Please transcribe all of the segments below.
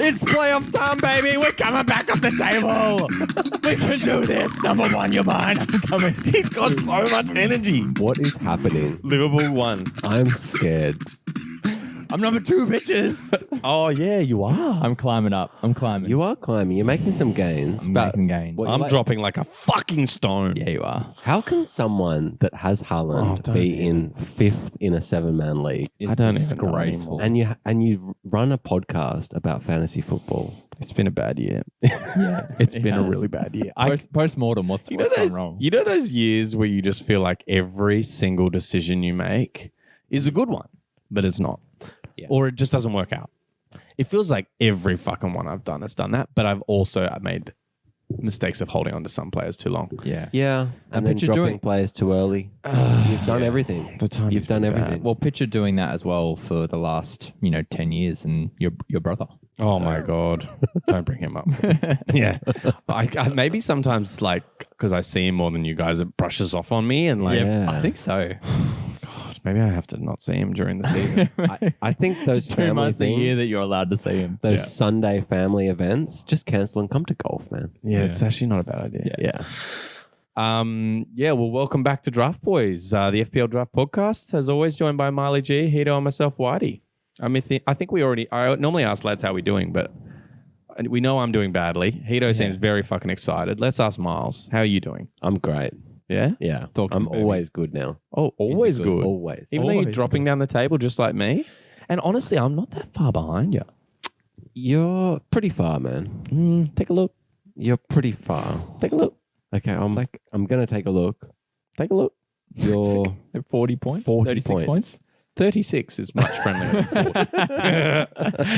It's playoff time, baby. We're coming back up the table. We can do this. Number one, you're mine. I'm coming. He's got so much energy. What is happening? Liverpool won. I'm scared. I'm number two, bitches. Oh, yeah, you are. I'm climbing up. I'm climbing. You are climbing. You're making some gains. I'm but making gains. what- I'm like- dropping like a fucking stone. Yeah, you are. How can someone that has Haaland don't be in fifth in a 7-man league? It's I don't even know disgraceful. anymore. And you run a podcast about fantasy football. It's been a bad year. Yeah, It's it been a has. really bad year. Post-mortem, what's You know gone those, wrong? you know those years where you just feel like every single decision you make is a good one, but it's not. Yeah. Or it just doesn't work out. It feels like every fucking one I've done has done that, but I've made mistakes of holding on to some players too long. Yeah. Yeah, and then picture dropping doing- players too early. You've done everything. The time You've done everything. Well, picture doing that as well for the last, 10 years and your brother. Oh my God. Don't bring him up. Yeah. I maybe sometimes because I see him more than you guys, it brushes off on me and Yeah. I think so. God, maybe I have to not see him during the season. I think those 2 family months things, a year that you're allowed to see him. those Yeah. Sunday family events, just cancel and come to golf, man. Yeah, it's actually not a bad idea. Yeah. Well, welcome back to Draft Boys, the FPL Draft Podcast. As always, joined by Marley G, Hito, and myself, Whitey. I think I normally ask lads how we're doing, but we know I'm doing badly. Hito seems very fucking excited. Let's ask Miles. How are you doing? I'm great. Yeah? Yeah. Talk to I'm me, baby. always good now. Oh, always good. Always. Even though you're Always dropping down the table just like me. And honestly, I'm not that far behind you. You're pretty far, man. Take a look. You're pretty far. Take a look. Okay, I'm going to take a look. Take a look. You're 40 points? 40 36 points? 36 is much friendlier than 40.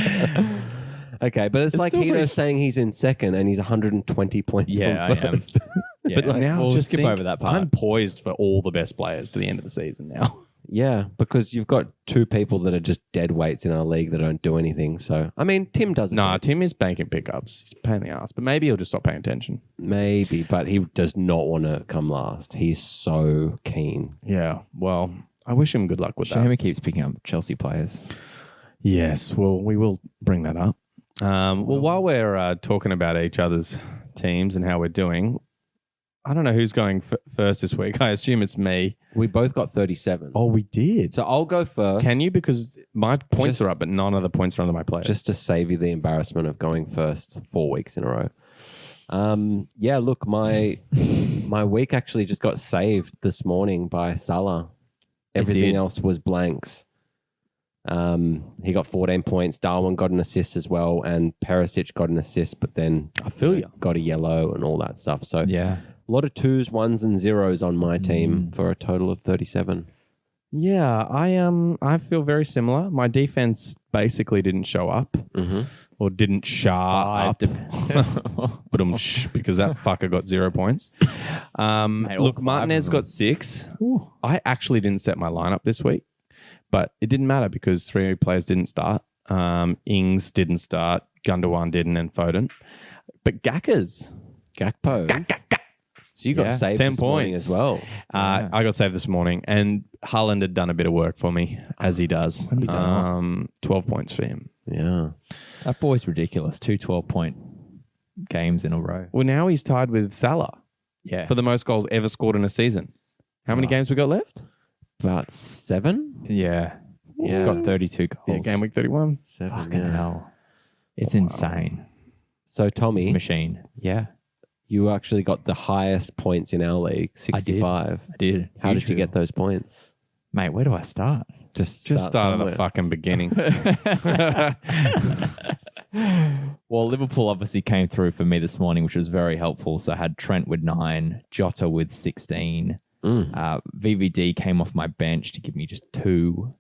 okay, but it's like still Hito pretty- saying he's in second and he's 120 points Yeah, from I am. first. Yeah. But now we'll just skip think, over that part. I'm poised for all the best players to the end of the season now. Yeah, because you've got two people that are just dead weights in our league that don't do anything. So, I mean, Tim doesn't. Nah, Tim is banking pickups. He's a pain in the ass, but maybe he'll just stop paying attention. Maybe, but he does not want to come last. He's so keen. Yeah, well, I wish him good luck with Shame that. he keeps picking up Chelsea players. Yes, well, we will bring that up. Well, while we're talking about each other's teams and how we're doing, I don't know who's going first this week. I assume it's me. We both got 37. Oh, we did. So I'll go first. Can you? Because my points Just- are up, but none of the points are under my players. Just to save you the embarrassment of going first 4 weeks in a row. Yeah, look, my week actually just got saved this morning by Salah. Everything did. else was blanks. He got 14 points. Darwin got an assist as well, and Perisic got an assist, but then I feel you. got a yellow and all that stuff. So Yeah. a lot of 2s, 1s, and 0s on my team for a total of 37. Yeah, I feel very similar. My defense basically didn't show up or didn't show up. But because that fucker got 0 points. Mate, all Look, 5 Martinez of them. got 6. I actually didn't set my lineup this week, but it didn't matter because 3 players didn't start. Ings didn't start, Gundogan didn't, and Foden. But Gakkas, Gakpo. So you got Yeah, saved 10 this morning points. as well. I got saved this morning, and Haaland had done a bit of work for me, as he does. He does. 12 points for him. Yeah. That boy's ridiculous. 2 12-point games in a row. Well, now he's tied with Salah Yeah. for the most goals ever scored in a season. How many games we got left? About 7? Yeah. He's Yeah. got 32 goals. Yeah, game week 31. 7, Fucking yeah. hell. It's insane. So, It's a Tommy, machine. Yeah. you actually got the highest points in our league, 65. I did. How did you get those points? Mate, where do I start? Just Start at the somewhere. fucking beginning. Well, Liverpool obviously came through for me this morning, which was very helpful. So I had Trent with 9, Jota with 16. VVD came off my bench to give me just 2,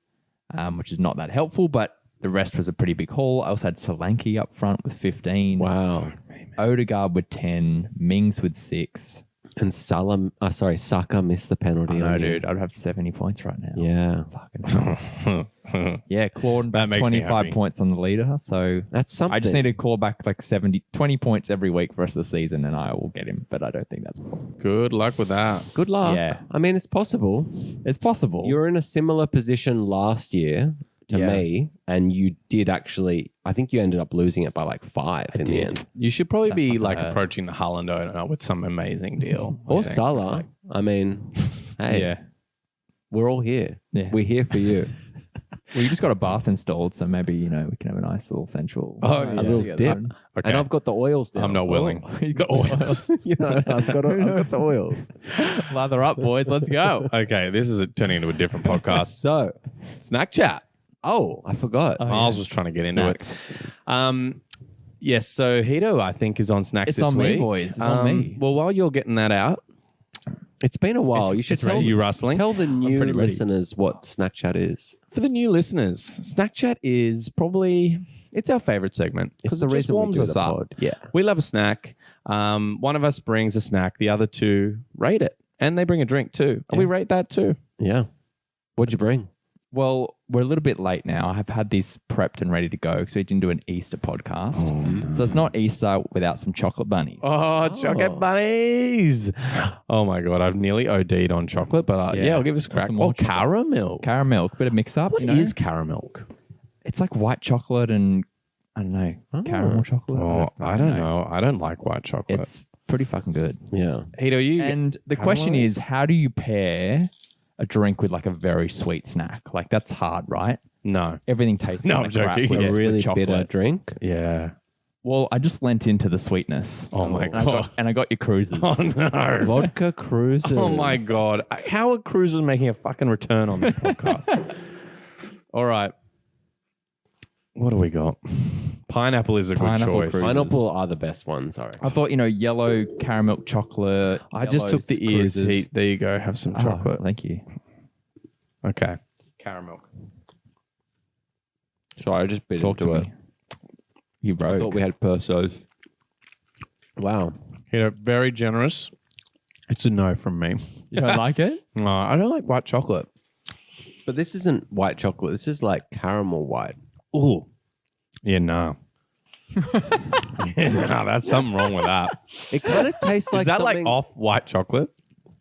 which is not that helpful, but the rest was a pretty big haul. I also had Solanke up front with 15. Wow. Odegaard with 10, Mings with 6. And Saka missed the penalty. No, on you. dude, I'd have 70 points right now. Yeah. Fucking yeah, clawed That makes me 25 happy. points on the leader. So That's something. I just need to claw back like 20 points every week for the rest of the season and I will get him. But I don't think that's possible. Good luck with that. Good luck. Yeah. I mean, it's possible. It's possible. You were in a similar position last year. to Yeah. me, and you did actually. I think you ended up losing it by like 5 in the did. end. You should probably be fucking like hurt. approaching the Harlan owner with some amazing deal. I Or think. Salah. I mean, hey, Yeah. we're all here. Yeah. We're here for you. Well, you just got a bath installed, so maybe, we can have a nice little sensual. Oh, night yeah. A little together. dip. Okay. And I've got the oils now. I'm not willing. You The got oils. you know, I've got the oils. Lather up, boys. Let's go. Okay, this is turning into a different podcast. So, Snack chat. oh, I forgot. Oh, Miles yeah. was trying to get into it. Snacks. Yes, so Hito, I think, is on snacks It's this on me, week. boys. It's on me. Well, while you're getting that out, It's been a while. You should it's ready. You rustling? tell the new pretty ready. listeners what Snapchat is. For the new listeners, Snack Chat is probably it's our favorite segment because it just warms us up. Yeah. We love a snack. One of us brings a snack, the other two rate it, and they bring a drink too, and we rate that too. Yeah. What'd you bring? Well, we're a little bit late now. I've had these prepped and ready to go because we didn't do an Easter podcast. So it's not Easter without some chocolate bunnies. Oh, chocolate bunnies! Oh my god, I've nearly OD'd on chocolate, but yeah, Yeah. I'll give this a Want crack. some more Oh, chocolate? caramel. Caramel, bit of mix up. What is caramel? It's like white chocolate and I don't know, caramel chocolate. Oh, I don't know. I don't like white chocolate. It's pretty fucking good. Yeah. Hito, you And the caramel? question is, how do you pair a drink with like a very sweet snack? Like that's hard, right? no. Everything tastes No, kinda I'm crap joking. with A Yeah. really chocolate. bitter drink. Yeah. Well, I just lent into the sweetness. Oh my And I god. and I got your cruises. Oh no. Vodka cruises. Oh my god! How are cruisers making a fucking return on this podcast? All right, what do we got? Pineapple is a Pineapple good choice. cruises. Pineapple are the best ones, sorry. I thought, yellow caramel chocolate. I just yellow took the ears. cruises. Heat. There you go. Have some Oh, chocolate. thank you. Okay. Caramel. Sorry, I just bit Talk into to it. me. You I rogue. thought we had persos. Wow. Very generous. It's a no from me. You don't like it? No, I don't like white chocolate. But this isn't white chocolate. This is like caramel white. Ooh. Yeah, no. Yeah, no, that's something wrong with that. It kind of tastes like Is that like something. off white chocolate?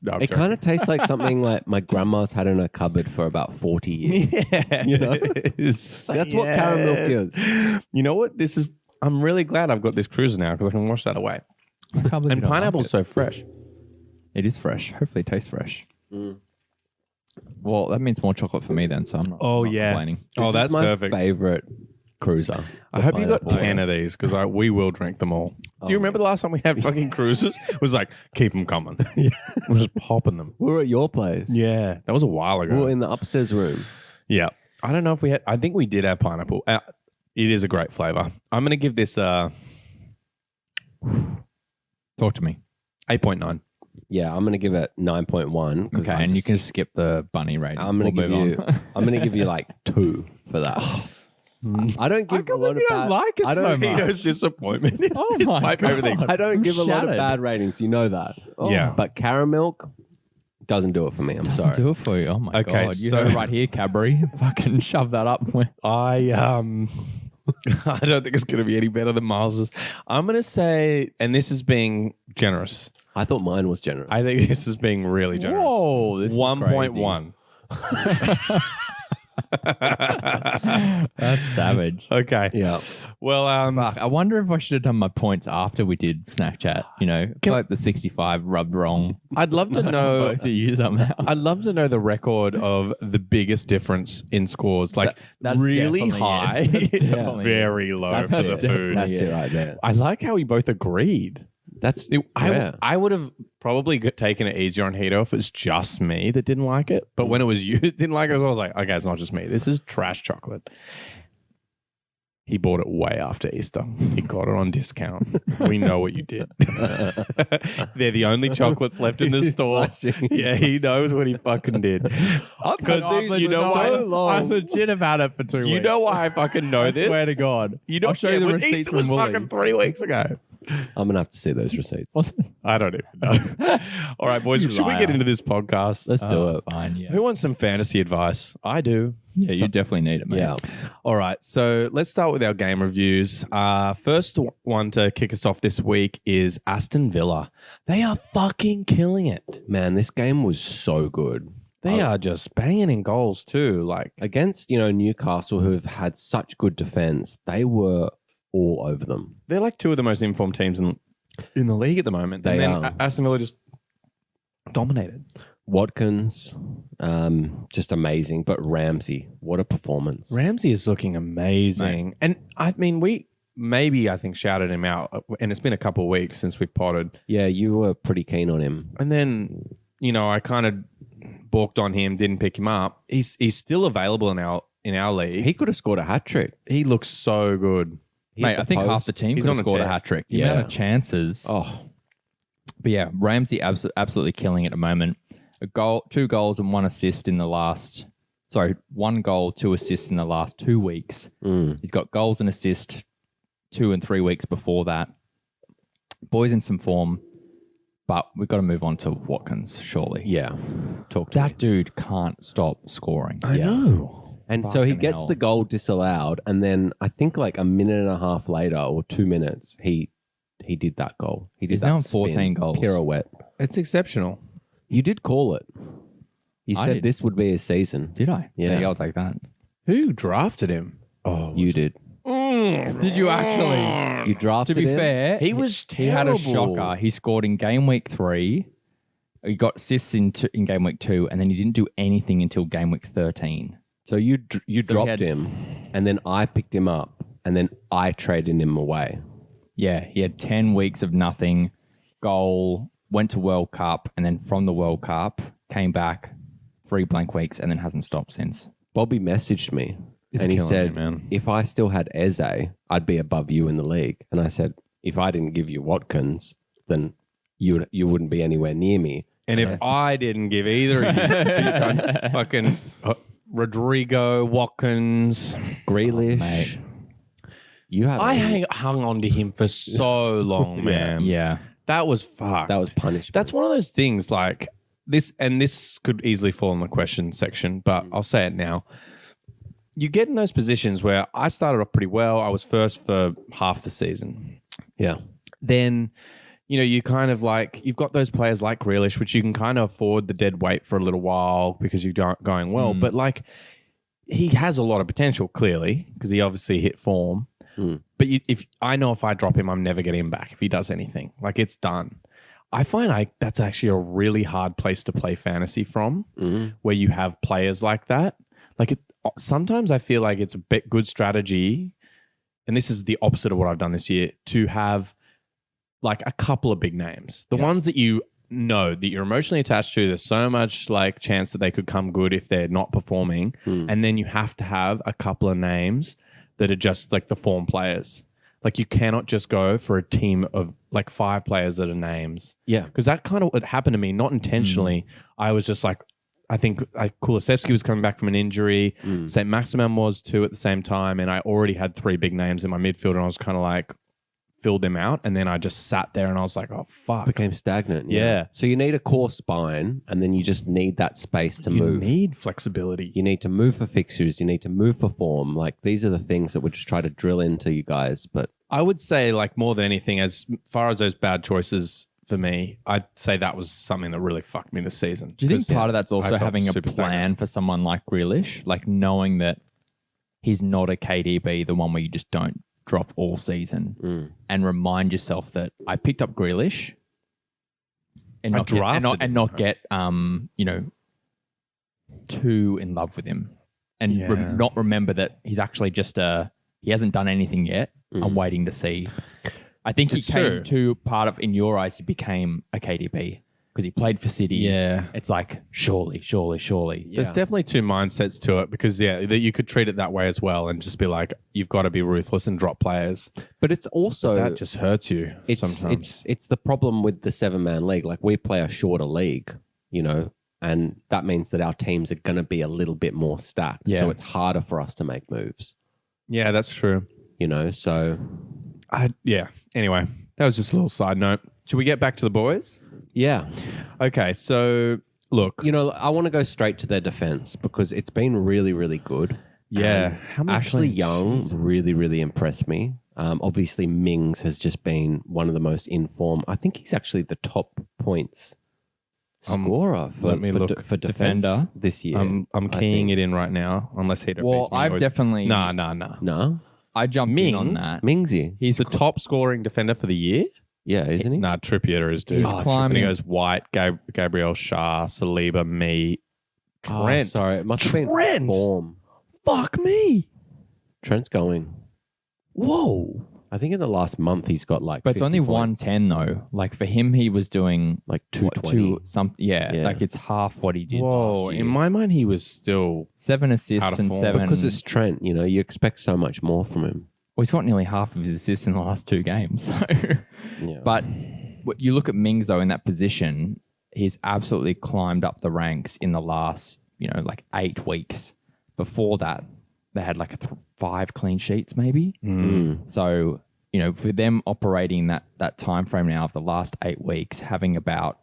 No, I'm It kind of tastes like something like my grandma's had in her cupboard for about 40 years. Yeah, You know? That's what caramel is. You know what? This is. I'm really glad I've got this cruiser now because I can wash that away. I can't believe you And don't like pineapple's it. so fresh. It is fresh. Hopefully it tastes fresh. Mm. Well, that means more chocolate for me then, so I'm not, Oh, not yeah. complaining. Oh, This that's is my perfect. favorite cruiser. I hope you got Pineapple. 10 of these because we will drink them all. Do you remember the last time we had fucking cruises? It was like, keep them coming. We're just popping them. We were at your place. Yeah, that was a while We ago. were in the upstairs room. Yeah. I don't know if we had, I think we did have pineapple. It is a great flavor. I'm going to give this Talk to me. 8.9. Yeah, I'm going to give it 9.1. 'cause Okay, I'm and you just- can skip the bunny rating. I'm going to We'll give move you. on. I'm going to give you like 2 for that. I don't give a lot of bad. like it I don't. so much. Hito's disappointment is Oh it's my favorite thing. God. I don't I'm give a lot of shattered. bad ratings. You know that. Yeah. But caramel doesn't do it for me. I'm Doesn't sorry. do it for you. Oh my Okay, god! You so- heard it right here, Cadbury. Fucking shove that up. I I don't think it's going to be any better than Miles's. I'm going to say, and this is being generous. I thought mine was generous. I think this is being really generous. Whoa, this is 1.1. That's savage. Okay. yeah. Well, Fuck, I wonder if I should have done my points after we did Snack Chat. I feel like the 65 rubbed wrong. I'd love to know. Both of you somehow. I'd love to know the record of the biggest difference in scores, like That's really definitely it. high, That's definitely very low for That's the it. food. That's it right there. I like how we both agreed. That's I would have probably taken it easier on Hito if it's just me that didn't like it. But when it was you that didn't like it as well, I was like, okay, it's not just me. This is trash chocolate. He bought it way after Easter. He got it on discount. We know what you did. They're the only chocolates left in the store. Yeah, he knows what he fucking did. Because you know why? I legit have had it for 2 weeks. You know why I fucking know I this? swear to God. You know, I'll show you the but receipts Easter was from Woolies. fucking 3 weeks ago. I'm gonna have to see those receipts. I don't even know. All right, boys, You should we liar. get into this podcast? Let's do it. Fine, yeah. Who wants some fantasy advice? I do. Yeah, you definitely need it, man. Yeah. All right, so let's start with our game reviews. First one to kick us off this week is Aston Villa. They are fucking killing it. Man, this game was so good. They are just banging in goals too. Like, Against, Newcastle, who have had such good defense, they were all over them. they're like two of the most informed teams in the league at the moment. They and then are. Aston Villa just dominated. Watkins, just amazing. But Ramsey, what a performance. Ramsey is looking amazing. And I mean, I think shouted him out, and it's been a couple of weeks since we potted. Yeah, you were pretty keen on him. And then, I kind of balked on him, didn't pick him up. He's still available in our league. He could have scored a hat trick. He looks so good. Mate, I think half the team He's could on have a scored a tear. hat trick. The Yeah. amount of chances. Oh, But yeah, Ramsey absolutely killing at the moment. A goal, 2 goals and 1 assist in the last. Sorry, 1 goal, 2 assists in the last 2 weeks. He's got goals and assists 2 and 3 weeks before that. Boy's in some form, but we've got to move on to Watkins, surely. yeah. Talk to me. That dude can't stop scoring. I know. And so he Fucking gets hell. the goal disallowed, and then I think like a minute and a half later or 2 minutes, he did that goal. He did He's that now on spin, 14 goals. pirouette. It's exceptional. You did call it. You I said did. this would be his season. Did I? Yeah. I'll take that. Who drafted him? Oh, You did. Did you actually? You drafted To be him. fair, He was he had a terrible. shocker. He scored in game week 3. He got assists in game week 2, and then he didn't do anything until game week 13. So you So he dropped had- him, and then I picked him up, and then I traded him away. Yeah, he had 10 weeks of nothing. Goal, went to World Cup, and then from the World Cup, came back 3 blank weeks, and then hasn't stopped since. Bobby messaged me, It's and he killing said, me, man. if I still had Eze, I'd be above you in the league. And I said, if I didn't give you Watkins, then you wouldn't be anywhere near me. And if I didn't give either of you two cunts, fucking Rodrigo, Watkins, Grealish, mate. you had hung on to him for so long, man. Yeah. That was fucked. that was punishment. That's one of those things like this, and this could easily fall in the question section, but I'll say it now. You get in those positions where I started off pretty well. I was first for half the season. yeah. Then, you kind of like, you've got those players like Grealish, which you can kind of afford the dead weight for a little while because you're going well. But like, he has a lot of potential, clearly, because he obviously hit form. But if I drop him, I'm never getting him back if he does anything. Like, it's done. I find that's actually a really hard place to play fantasy from, where you have players like that. Like, sometimes I feel like it's a bit good strategy, and this is the opposite of what I've done this year, to have like a couple of big names. The ones that you know that you're emotionally attached to, there's so much like chance that they could come good if they're not performing. And then you have to have a couple of names that are just like the form players. Like, you cannot just go for a team of like 5 players that are names. Yeah. Because that kind of what happened to me, not intentionally. I was just like, I think Kulusevski was coming back from an injury. St. Maximin was too at the same time. And I already had 3 big names in my midfield, and I was kind of like, filled them out. And then I just sat there and I was like, oh, fuck. Became stagnant. Yeah. So you need a core spine, and then you just need that space to You move. need flexibility. You need to move for fixtures. You need to move for form. Like, these are the things that we just try to drill into you guys. But I would say, like, more than anything, as far as those bad choices for me, I'd say that was something that really fucked me this season. Do you think 'Cause part of that's I also felt having a super plan stagnant. for someone like Grealish? Like knowing that he's not a KDB, the one where you just don't drop all season, and remind yourself that I picked up Grealish and I not get, and drafted not, him. and not get too in love with him, and Yeah. not remember that he's actually just he hasn't done anything yet. I'm waiting to see. I think It's he came true. to part of, in your eyes, he became a KDB because he played for City. Yeah. It's like, surely. There's definitely 2 mindsets to it, because that you could treat it that way as well and just be like, you've got to be ruthless and drop players. But it's also That just hurts you sometimes. it's the problem with the 7-man league. Like, we play a shorter league, and that means that our teams are going to be a little bit more stacked. Yeah. So it's harder for us to make moves. Yeah, that's true. So Anyway, that was just a little side note. Should we get back to the boys? yeah, Okay, so look. I want to go straight to their defense because it's been really, really good. Yeah. How many Ashley clean Young sheets? really, really impressed me. Obviously, Mings has just been one of the most informed. I think he's actually the top points scorer for, let me for, look. for Defender. this year. I'm I keying think. it in right now, unless he Well, beats me. I've definitely. Nah. No, I jumped in on Mings? that. Mingsy. He's The top scoring defender for the year? Yeah, isn't he? Nah, Trippier is dude. He's And climbing. he goes White, Gabriel Shah, Saliba, me, Oh, Trent. sorry, it must have been Trent! form. Fuck me. Trent's going. Whoa. I think in the last month he's got like. But it's 50 only points. 110 though. Like for him, he was doing like what, 220. Yeah, Yeah. like it's half what he did Whoa. last year. In my mind, he was still. 7 assists Out of and form. 7. Because it's Trent, you expect so much more from him. Well, he's got nearly half of his assists in the last 2 games. So. Yeah. But you look at Mings though in that position, he's absolutely climbed up the ranks in the last, like 8 weeks. Before that, they had like 5 clean sheets maybe. So, for them operating that time frame now of the last 8 weeks, they've got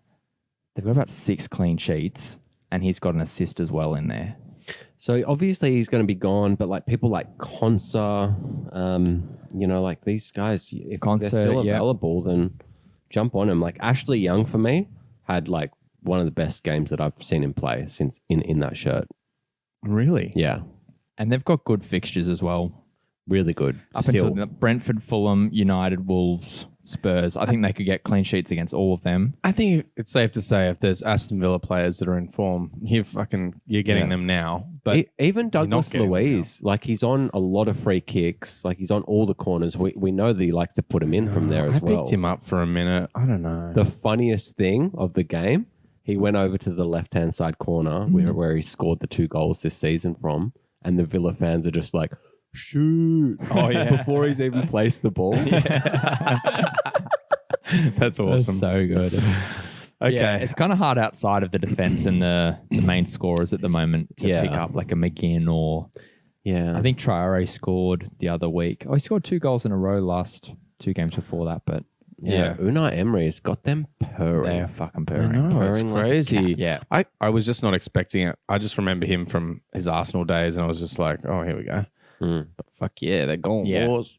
about 6 clean sheets, and he's got an assist as well in there. So obviously he's going to be gone, but like people like Konsa, like these guys, if Konsa, they're still yeah. available, then jump on him. Like Ashley Young for me had like one of the best games that I've seen him play since in that shirt. Really? Yeah, And they've got good fixtures as well. really good. Up Still, until Brentford, Fulham, United, Wolves, Spurs. I think they could get clean sheets against all of them. I think it's safe to say if there's Aston Villa players that are in form, you're getting Yeah. them now. But even Douglas getting them Luiz, like he's on a lot of free kicks. Like he's on all the corners. We know that he likes to put him in from there as I well. picked him up for a minute. I don't know. The funniest thing of the game, he went over to the left-hand side corner where he scored the 2 goals this season from, and the Villa fans are just like, shoot. Oh, yeah. Before he's even placed the ball. That's awesome. So good. Okay. Yeah, it's kind of hard outside of the defense and the main scorers at the moment to Yeah. pick up like a McGinn or Yeah. I think Traore scored the other week. Oh, he scored 2 goals in a row last 2 games before that, but Yeah. Unai Emery's got them purring. they're fucking I purring. know, it's Purring like a crazy. Yeah. I was just not expecting it. I just remember him from his Arsenal days, and I was just like, oh, here we go. Mm. But fuck yeah, they're going Yeah. wars.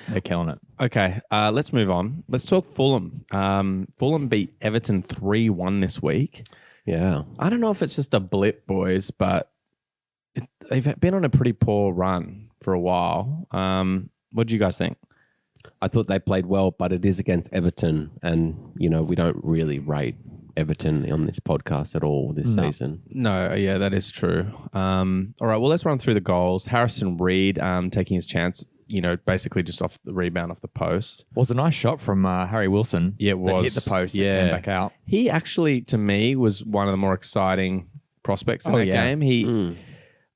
They're killing it. Okay, let's move on. Let's talk Fulham. Fulham beat Everton 3-1 this week. Yeah. I don't know if it's just a blip, boys, but they've been on a pretty poor run for a while. What do you guys think? I thought they played well, but it is against Everton. And, we don't really rate Everton on this podcast at all this season. No, yeah, that is true. All right, well, let's run through the goals. Harrison Reed taking his chance, basically just off the rebound off the post. Was a nice shot from Harry Wilson. Yeah, it that was. hit the post. Yeah. That came back out. He actually, to me, was one of the more exciting prospects in that yeah. game.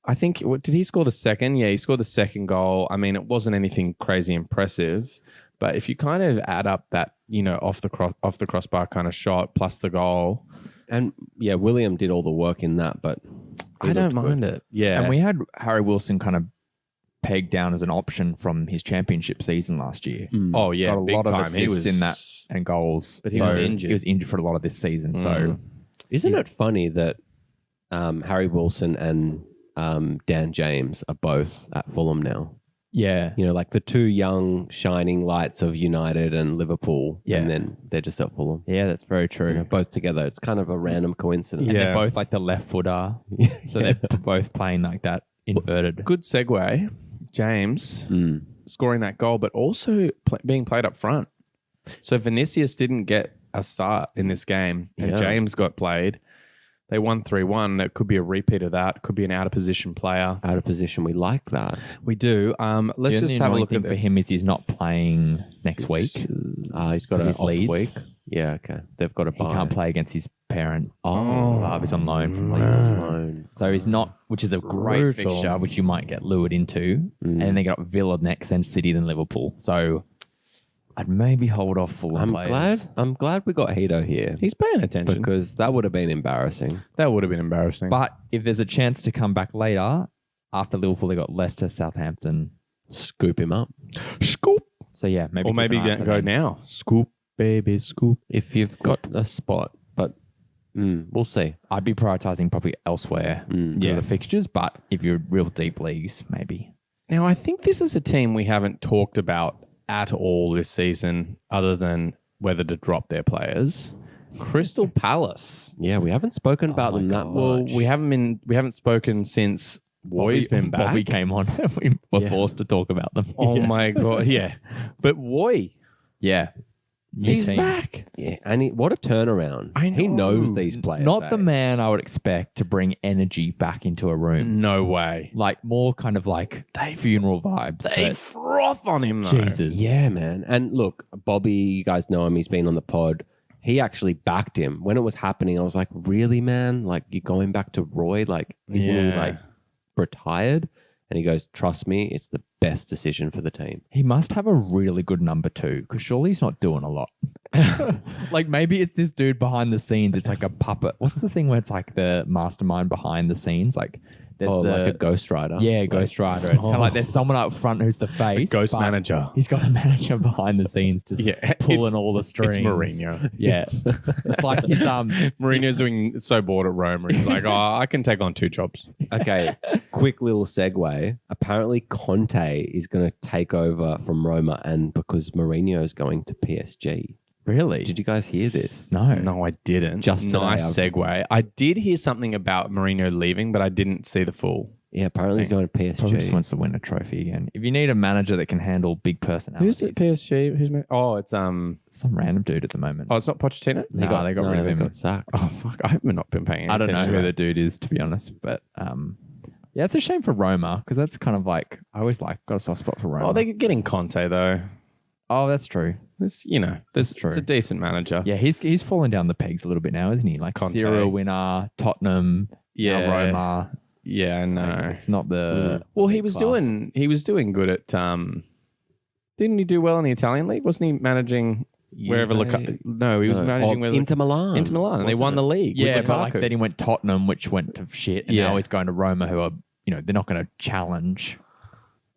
I think, did he score the second? Yeah, he scored the second goal. I mean, it wasn't anything crazy impressive, but if you kind of add up that, off the crossbar kind of shot plus the goal, And yeah, William did all the work in that, but I don't mind it. Yeah. And we had Harry Wilson kind of pegged down as an option from his championship season last year. oh, yeah, Got a big lot time. of assists in that and goals. But he was So injured. He was injured for a lot of this season. So isn't it funny that Harry Wilson and Dan James are both at Fulham now? yeah, Like the 2 young shining lights of United and Liverpool. Yeah. And then they're just at Fulham. yeah, that's very true. Both together. It's kind of a random coincidence. And Yeah. they're both like the left footer. So they're both playing like that inverted. Good segue. James Mm. scoring that goal, but also being played up front. So Vinicius didn't get a start in this game, and Yeah. James got played. They won 3-1. It could be a repeat of that. Could be an out of position player. Out of position. We like that. We do. Let's The just only have a annoying look thing at for him is he's not playing next week. He's got His an off Leeds. week. Yeah, okay. They've got a He bye. can't play against his parent. Oh, He's on loan from Leeds Leeds. loan. So he's not, which is a great Brutal. fixture, which you might get lured into. And then they got Villa next, then City, then Liverpool. So I'd maybe hold off Fulham players. I'm glad we got Hito here He's paying attention. because that would have been embarrassing. That would have been embarrassing. But if there's a chance to come back later, after Liverpool, they got Leicester, Southampton. Scoop him up. Scoop. So yeah, maybe Or keep maybe an eye out for go them. now. Scoop, baby, scoop. If you've got a spot, but we'll see. I'd be prioritizing probably elsewhere for Yeah. the fixtures, but if you're real deep leagues, maybe. Now, I think this is a team we haven't talked about at all this season, other than whether to drop their players. Crystal Palace. Yeah, we haven't spoken about my them that God. much. Well, we haven't spoken since Woy's been back. Bobby came on. We were Yeah. forced to talk about them. Oh my God, yeah. But Woy, Yeah. New he's team. back. Yeah, and what a turnaround. I He know. knows these players. Not the eh? man I would expect to bring energy back into a room. No way. Like more kind of like funeral vibes. They but froth on him though. Jesus. Yeah, man. And look, Bobby, you guys know him. He's been on the pod. He actually backed him when it was happening. I was like, really, man? Like, you're going back to Roy? Like, isn't he Yeah. like retired? And he goes, trust me, it's the best decision for the team. He must have a really good number two because surely he's not doing a lot. Like maybe it's this dude behind the scenes. It's like a puppet. What's the thing where it's like the mastermind behind the scenes? Like there's like a Ghost Rider. yeah, Like, Ghost Rider. It's kind of like there's someone up front who's the face. Ghost but manager. He's got a manager behind the scenes just Yeah, pulling it's- all the strings. It's Mourinho. Yeah. It's like he's Mourinho's doing so bored at Roma. He's like, oh, I can take on 2 jobs. Okay, quick little segue. Apparently, Conte is going to take over from Roma, and because Mourinho is going to PSG. really. Did you guys hear this? No. No, I didn't. Just today, nice I've- segue. I did hear something about Mourinho leaving, but I didn't see the full. Yeah, apparently he's going to PSG. Probably just wants to win a trophy again. If you need a manager that can handle big personalities, Who's at PSG? Oh, it's some random dude at the moment. Oh, it's not Pochettino. they got rid of they him. got sacked. Oh fuck! I have not been paying. I don't know attention who to the dude is, to be honest. But yeah, it's a shame for Roma because that's kind of like I always like got a soft spot for that. Roma. Oh, they're getting Conte though. Oh, that's true. It's, it's true. a decent manager. Yeah, he's fallen down the pegs a little bit now, isn't he? Like Conte. serial winner, Tottenham, Yeah. now Roma. Yeah, Like, no. it's not the Well, he big was class. doing good at. Didn't he do well in the Italian league? Wasn't he managing wherever? No, he was managing where Inter Milan. Inter Milan, and they wasn't won it? the league. Yeah, with but like Lukaku. then he went Tottenham, which went to shit, and Yeah. now he's going to Roma, who are they're not going to challenge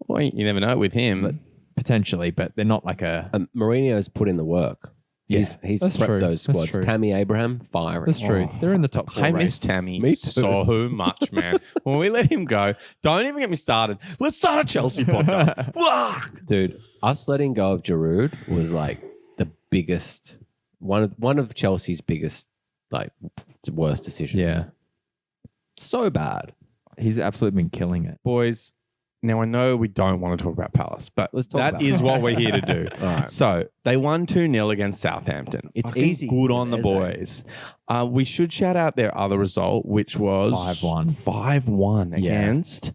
Well, you never know with him. potentially, but they're not like a. Mourinho's put in the work. Yeah, He's that's prepped true. those That's squads. true. Tammy Abraham, firing. That's true. They're in the top 4 I race. miss Tammy Me too. so much, man. When we let him go, don't even get me started. Let's start a Chelsea podcast. Fuck. Dude, us letting go of Giroud was like the biggest, one of Chelsea's biggest, like, worst decisions. Yeah, So bad. he's absolutely been killing it. Boys, now I know we don't want to talk about Palace, but Let's talk that about is it. what we're here to do. All right. So they won 2-0 against Southampton. It's Fucking easy. Good on the Eze. boys. We should shout out their other result, which was 5-1. 5-1 Yeah. against.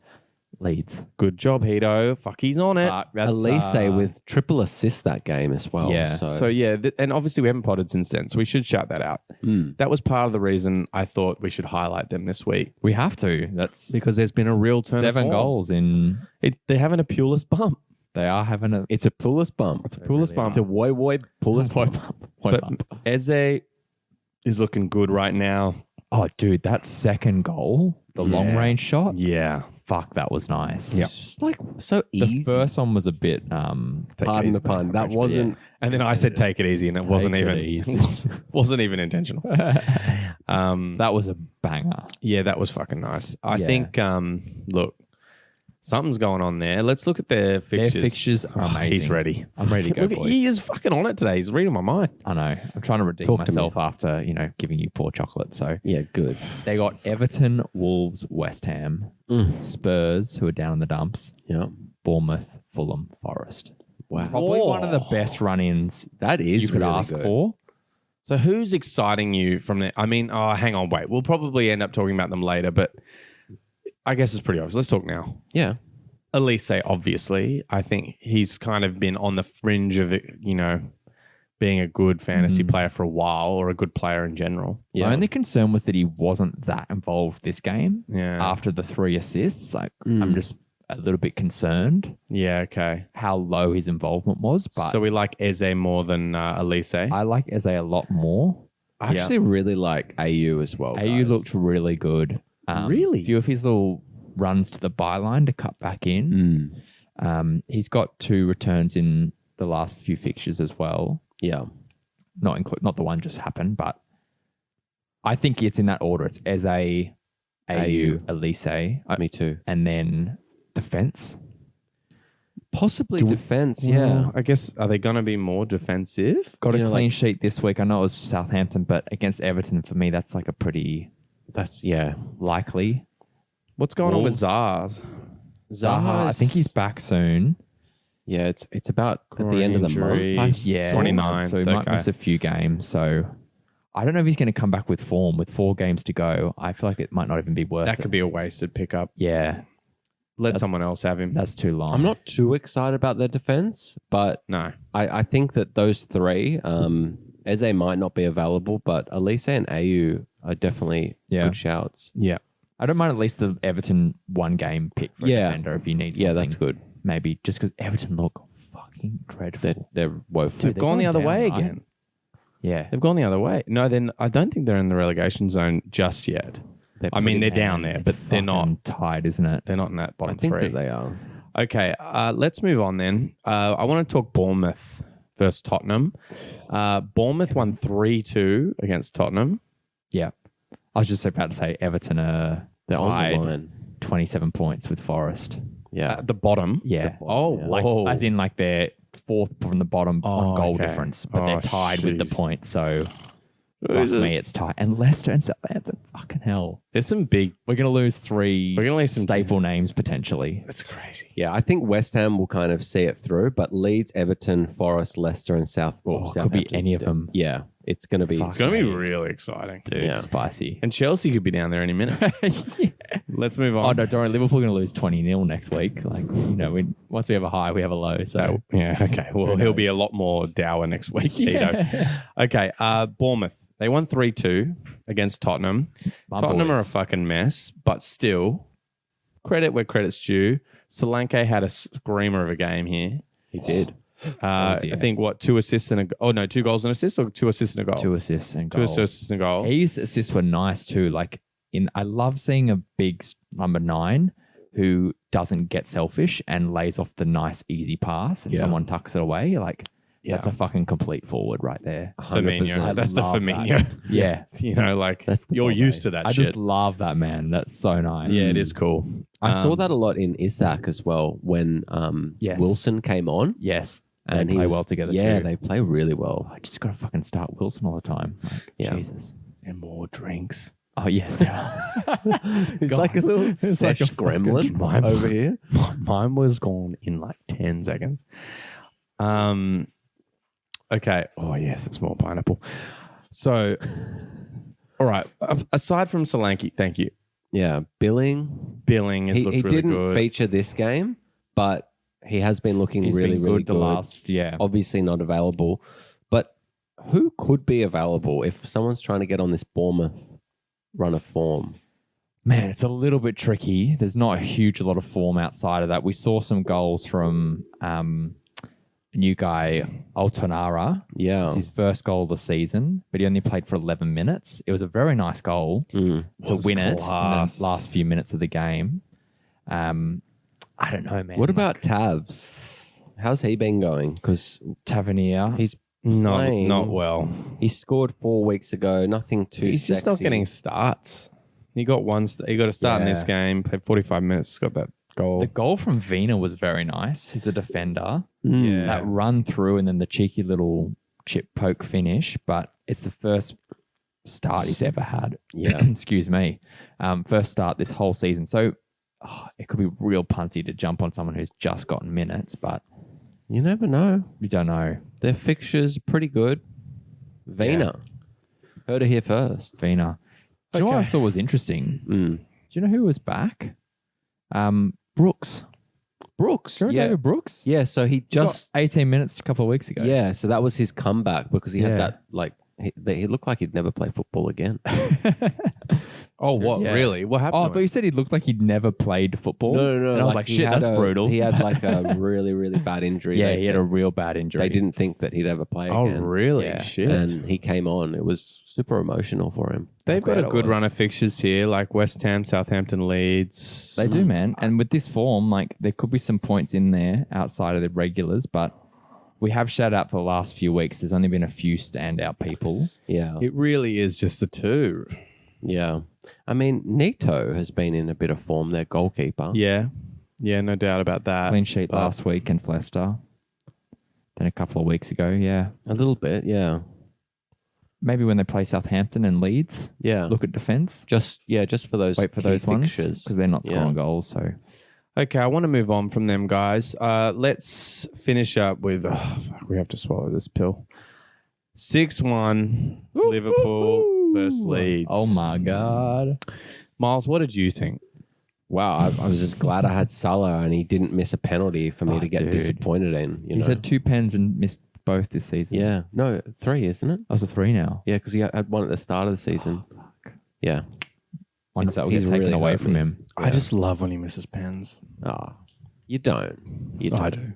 Leeds. Good job, Hito. Fuck, he's on it. Fuck, that's, Elise with triple assist that game as well. Yeah. So yeah, and obviously we haven't potted since then, so we should shout that out. Mm. That was part of the reason I thought we should highlight them this week we have to. That's because there's been a real turn. of 7 form. goals in. They're having a Pulis bump. They are having a It's a Pulis bump. It's a Pulis really bump. It's a woy Pulis bump. But Eze is looking good right now. Oh, dude, that second goal, the long Yeah. range shot. Yeah. Fuck, that was nice. Yeah. It's just like so The easy. first one was a bit. Take it Pardon easy, the pun. mate. That wasn't. And then I said, "Take it easy," and it wasn't it even easy. wasn't even intentional. That was a banger. Yeah, that was fucking nice. I Yeah. think. Look, something's going on there. Let's look at their fixtures. fixtures are He's amazing. ready. I'm ready to go, Look, boys. he is fucking on it today. He's reading my mind. I know. I'm trying to redeem Talk to me. myself after giving you poor chocolate. So Yeah, good. they got Everton, Wolves, West Ham, Mm. Spurs, who are down in the dumps, Yeah. Bournemouth, Fulham, Forest. Wow. Probably one of the best run-ins That is you could really ask good. for. So who's exciting you from there? I mean, hang on, wait. We'll probably end up talking about them later, but I guess it's pretty obvious. Let's talk now. Yeah. Elise, obviously, I think he's kind of been on the fringe of it, being a good fantasy player for a while or a good player in general. Yeah. My only concern was that he wasn't that involved this game Yeah. after the 3 assists. Like, Mm. I'm just a little bit concerned Yeah, okay. how low his involvement was. But So we like Eze more than Elise. I like Eze a lot more. I actually really like AU as well. AU guys. looked really good. Really? A few of his little runs to the byline to cut back in. He's got 2 returns in the last few fixtures as well. Yeah. Not the one just happened, but I think it's in that order. It's Eze, AU, Elise, Me too. and then defense. Possibly defense, Well, yeah. I guess, are they going to be more defensive? Got a You know, clean sheet this week. I know it was Southampton, but against Everton, for me, that's like a pretty That's, yeah. likely. What's going on with Wolves. Zars? Zaha, I think he's back soon. Yeah, it's about at Groin the end of the injury. month. Yeah, 29th, so he might okay. miss a few games. So I don't know if he's going to come back with form with 4 games to go. I feel like it might not even be worth That it. could be a wasted pickup. Yeah, Let That's- someone else have him. that's too long. I'm not too excited about their defense, but No. I think that those three, Eze might not be available, but Elise and AU are definitely Yeah. good shouts. Yeah. I don't mind at least the Everton 1 game pick for Yeah. a defender if you need something. Yeah, that's good. Maybe just because Everton look fucking dreadful. They're woeful. They've they're gone the going other down, way right? again. Yeah. They've gone the other way. No, then I don't think they're in the relegation zone just yet. I mean, they're down there, It's but they're not. fucking tied, isn't it? They're not in that I bottom think three. that they are. Okay, let's move on then. I want to talk Bournemouth versus Tottenham. Bournemouth won 3-2 against Tottenham. Yeah. I was just about to say Everton are They're on the tied line. 27 points with Forest. Yeah. At the bottom. Yeah. Oh, yeah. Like, whoa. as in like they're 4th from the bottom Oh, on goal okay. difference, but Oh, they're tied with the jeez. points. So fuck Jesus. me, it's tied. And Leicester and Southampton, fucking hell. There's some big. We're going to lose 3 We're gonna lose some staple names potentially. That's crazy. Yeah, I think West Ham will kind of see it through, but Leeds, Everton, Forest, Leicester, and South. Oh, it could be any of them. Yeah, it's going to be. Fuck. It's going to be Mate. really exciting. Dude, Yeah. spicy. And Chelsea could be down there any minute. Yeah. Let's move Oh, on. no, don't worry. Liverpool are going to lose 20-0 next week. Like, once we have a high, we have a low. So, Yeah, okay. Well, Who he'll be a knows? lot more dour next week. Tito. yeah. Okay, Bournemouth. They won 3-2 against Tottenham. My Tottenham are a boys. fucking mess, but still, credit where credit's due. Solanke had a screamer of a game here. He did. Was he? I think, 2 assists and a... Oh, no, 2 goals and assists or 2 assists and a goal? 2 assists and 2 goal. assists and a goal. His assists were nice too. Like, I love seeing a big number 9 who doesn't get selfish and lays off the nice, easy pass and Yeah. someone tucks it away. Like, Yeah. that's a fucking complete forward right there. Firmino. 100%. That's the love that. Firmino. Yeah. You know, like, That's the you're ball, used mate. to that I shit. just love that, man. That's so nice. Yeah, it is cool. I saw Um, that a lot in Isak as well when Yes. Wilson came on. Yes. And They he play was- well together Yeah, too. they play really well. I just got to fucking start Wilson all the time. Like, Yeah. Jesus. And more drinks. Oh, yes. They are. He's God. like a little It's like a sesh gremlin fucking- over here. Mine was gone in like 10 seconds. Okay. Oh, yes, it's more pineapple. So, all right. Aside from Solanke, thank you. Yeah, Billing. Billing has He looked really didn't good. feature this game, but he has been looking He's really, been really good good. the last, yeah. Obviously not available, but who could be available if someone's trying to get on this Bournemouth run of form? Man, it's a little bit tricky. There's not a huge lot of form outside of that. We saw some goals from a new guy, Altonara. Yeah. It's his first goal of the season, but he only played for 11 minutes. It was a very nice goal Mm. to Was win it in class. the last few minutes of the game. I don't know, man. What about Tavs? How's he been going? Because Tavernier? he's Not playing. well. he scored 4 weeks ago. Nothing too. He's just not sexy. getting starts. He got he got a start in this Yeah. game, played 45 minutes, got that goal. The goal from Vina was very nice. He's a defender. Mm. Yeah. That run through and then the cheeky little chip poke finish, but it's the first start he's ever had. Yeah. Excuse me. First start this whole season. So it could be real punty to jump on someone who's just gotten minutes, but You never know. we don't know. Their fixtures are pretty good. Vina. Heard it here first. Vina. Do you know what I Okay. saw was interesting? Mm. Do you know who was back? Brooks. Brooks. Do you remember Yeah. David Brooks? Yeah, so he He got just 18 minutes a couple of weeks ago. yeah, so that was his comeback because he Yeah. had that like he looked like he'd never play football again. Oh, what? Yeah. Really? What Oh, I happened? thought you said he looked like he'd never played football. No. And I was like, he shit, had that's brutal. He had like a really, really bad injury. yeah, They- he had a real bad injury. They didn't think that he'd ever play Oh, again. really? Yeah. Shit. And he came on. It was super emotional for him. They've got a glad it good was. run of fixtures here, like West Ham, Southampton, Leeds. They do, man. And with this form, like there could be some points in there outside of the regulars, but we have shut out for the last few weeks. There's only been a few standout people. Yeah. It really is just the two. Yeah. I mean, Nito has been in a bit of form, their goalkeeper. Yeah. Yeah, no doubt about that. Clean sheet last week against Leicester. Then a couple of weeks ago, yeah. A little bit, yeah. Maybe when they play Southampton and Leeds, Yeah. look at defence. Just for those Wait for key those ones fixtures. because they're not scoring Yeah. goals. So Okay, I want to move on from them, guys. Let's finish up with. We have to swallow this pill. 6-1 Liverpool versus Leeds. Oh my god! Miles, what did you think? Wow, I was just glad I had Salah and he didn't miss a penalty for me Oh, to get dude. disappointed in. You He's know? had 2 pens and missed both this season. Yeah. No, 3, isn't it? That's a 3 now. Yeah, because he had one at the start of the season. Yeah. Wonder that will He's get taken really away hurt from me. him. I just love when he misses pens. Oh, you don't. You don't. I do.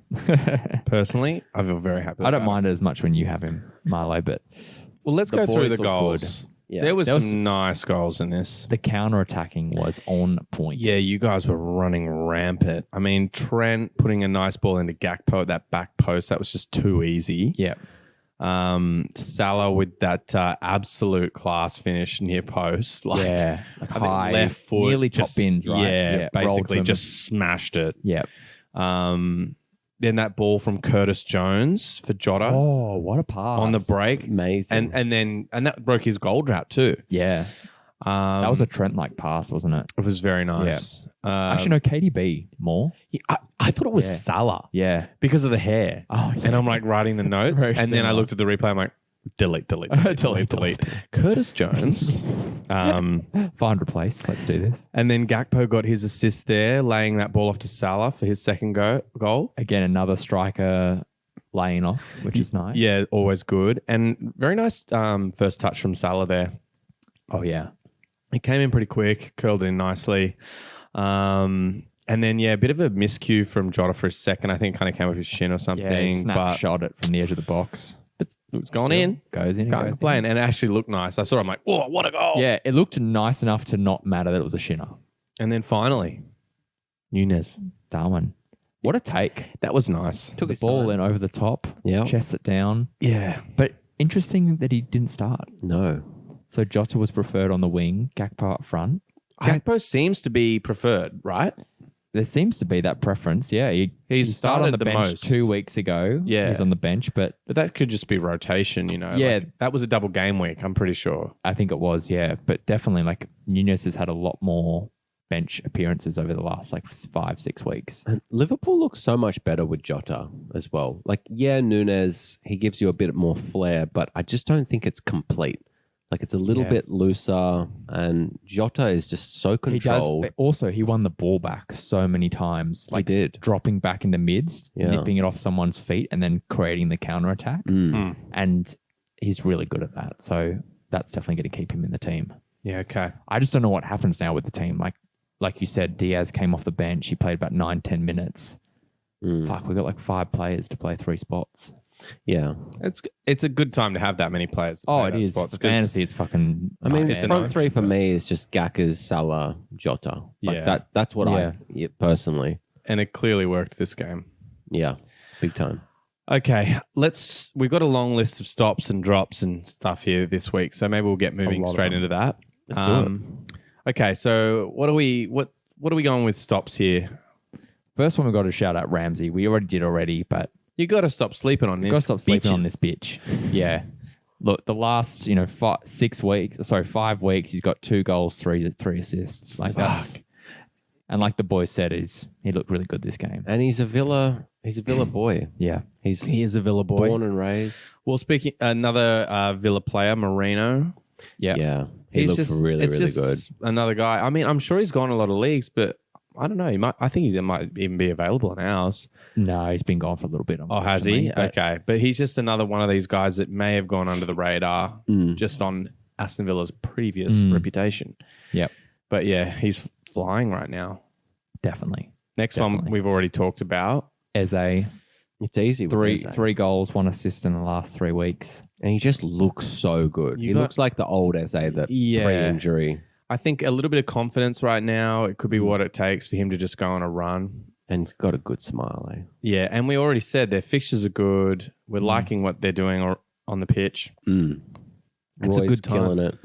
Personally, I feel very happy. I don't about mind it as much when you have him, Marlo, but it. Well, let's The go through boys the look goals. Yeah. There was There was- some nice goals in this. the counter attacking was on point. Yeah, you guys were running rampant. I mean, Trent putting a nice ball into Gakpo at that back post, that was just too easy. Yeah. Salah with that absolute class finish near post. Like, Yeah. Like I think high, left foot. nearly top just, bins, right? Yeah, rolled basically to him. just smashed it. Yeah. Then that ball from Curtis Jones for Jota Oh, what a pass. on the break. Amazing. And that broke his goal drought too. Yeah. That was a Trent like pass, wasn't it? It was very nice. Actually, no, KDB more. I thought it was Yeah. Salah Yeah. because of the hair. Oh, yeah. And I'm like writing the notes, Very and then I similar. looked at the replay. I'm like, delete. Delete. Curtis Jones. 500 place. Let's do this. And then Gakpo got his assist there, laying that ball off to Salah for his second goal. Again, another striker laying off, which is nice. Yeah, always good. And very nice first touch from Salah there. Oh, yeah. It came in pretty quick, curled in nicely. And then, yeah, a bit of a miscue from Jota for a second. I think it kind of came off his shin or something. Yeah, he but snapshot it from the edge of the box. it's gone in. Goes in. Can't goes complain. in. And it actually looked nice. I saw it, I'm like, whoa, what a goal. Yeah, it looked nice enough to not matter that it was a shinner. And then finally, Nunez. Darwin. What a take. That was nice. Took the his ball time. in over the top, Yeah. chest it down. Yeah. But interesting that he didn't start. No. So Jota was preferred on the wing, Gakpo up front. Gakpo seems to be preferred, right? There seems to be that preference. Yeah, he He's started on started the the bench most. 2 weeks ago. Yeah. He's on the bench, but But that could just be rotation, you know? Yeah. Like, that was a double game week, I'm pretty sure. I think it was, yeah. But definitely, like, Nunez has had a lot more bench appearances over the last, 5-6 weeks. And Liverpool looks so much better with Jota as well. Like, yeah, Nunes, he gives you a bit more flair, but I just don't think it's complete. Like, it's a little Yeah. bit looser, and Jota is just so He controlled. does. Also, he won the ball back so many times. Like, did. dropping back in the mids, Yeah. nipping it off someone's feet, and then creating the counter attack. Mm. And he's really good at that. So that's definitely going to keep him in the team. Yeah, okay. I just don't know what happens now with the team. Like you said, Diaz came off the bench. He played about 9-10 minutes. Mm. Fuck, we got 5 players to play 3 spots. Yeah. It's a good time to have that many players. to Oh, play it that is. spots, For 'cause- fantasy, it's fucking. I mean, nightmare. it's an front three for argument. me is just Gakas, Salah, Jota. Like Yeah. that's what Yeah. I personally. And it clearly worked this game. Yeah, big time. Okay, we've got a long list of stops and drops and stuff here this week, so maybe we'll get moving lot of straight them. into that. Let's do Okay, so what are we going with stops here? First one, we got to shout out Ramsey. We already did, but You got to stop sleeping on this. you got to stop sleeping on bitches. this bitch. Yeah. Look, the last 5 weeks, he's got 2 goals, 3 assists. Like that's, and like the boy said, he looked really good this game. And he's a Villa boy. Yeah. He's He is a Villa boy. born and raised. Well, speaking another Villa player, Moreno. Yeah. Yeah, he He's looks just really it's good. just another guy. I mean, I'm sure he's gone a lot of leagues, but I don't know. I think he might even be available in ours. No, he's been gone for a little bit. Oh, has he? unfortunately, but Okay, but he's just another one of these guys that may have gone under the radar Mm. just on Aston Villa's previous reputation. Yep. But yeah, he's flying right now. Definitely. Next one Definitely. we've already talked about. Eze, It's easy. with Eze. 3 goals, 1 assist in the last 3 weeks. and he just looks so good. You He got- looks like the old Eze that Yeah. pre-injury, I think a little bit of confidence right now. It could be what it takes for him to just go on a run. and he's got a good smile. Eh? Yeah, and we already said their fixtures are good. We're liking what they're doing on the pitch. Mm. It's a Roy's good time. killing it.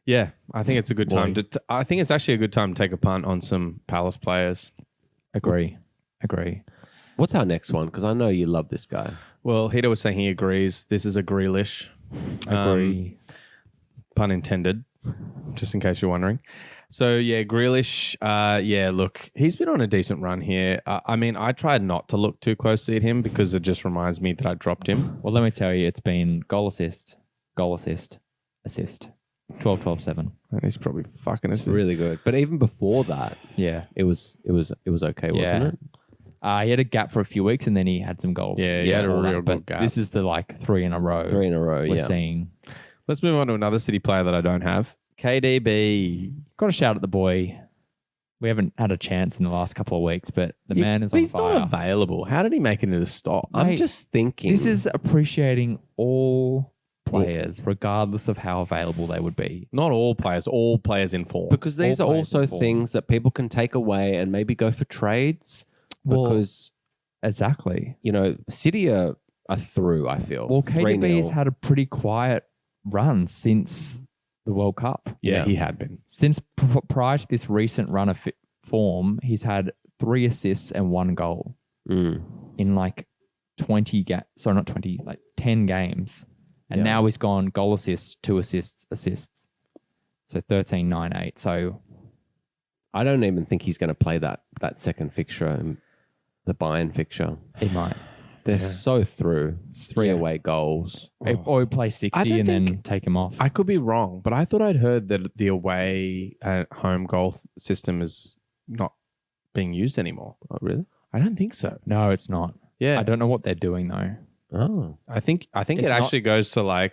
Yeah, I think it's a good time. I think it's actually a good time to take a punt on some Palace players. Agree. Agree. What's our next one? Because I know you love this guy. Well, Hito was saying he agrees. This is a Grealish. Agree. Pun intended, just in case you're wondering. So, yeah, Grealish, look, he's been on a decent run here. I mean, I tried not to look too closely at him because it just reminds me that I dropped him. Well, let me tell you, it's been goal, assist, assist. 12-12-7. And he's probably fucking It's us. really good. But even before that, Yeah. it was okay, wasn't it? He had a gap for a few weeks and then he had some goals. Yeah, he had a before real that, but good gap. This is the 3 in a row 3 in a row, we're yeah. seeing. Let's move on to another City player that I don't have. KDB. Got to shout at the boy. We haven't had a chance in the last couple of weeks, but the man is But on he's fire. not available. How did he make it into the stop? Mate, I'm just thinking. This is appreciating all players, regardless of how available they would be. Not all players in form. because these all are players also in form. things that people can take away and maybe go for trades. Well, Because, Exactly. City are through, I feel. Well, 3-0. KDB has had a pretty quiet run since the World Cup. yeah, he had been. Since prior to this recent run of form, he's had 3 assists and 1 goal Mm. in 20 sorry, not 20, 10 games. And Yeah. now he's gone goal assist, 2 assists. So 13, 9, 8. So I don't even think he's going to play that second fixture, the Bayern fixture. he might. They're so through. 3 Yeah. away goals. Or he play 60 don't and then think- take him off. I could be wrong, but I thought I'd heard that the away home goal system is not being used anymore. Oh, really? I don't think so. No, it's not. Yeah, I don't know what they're doing though. Oh. I think It's it not- actually goes to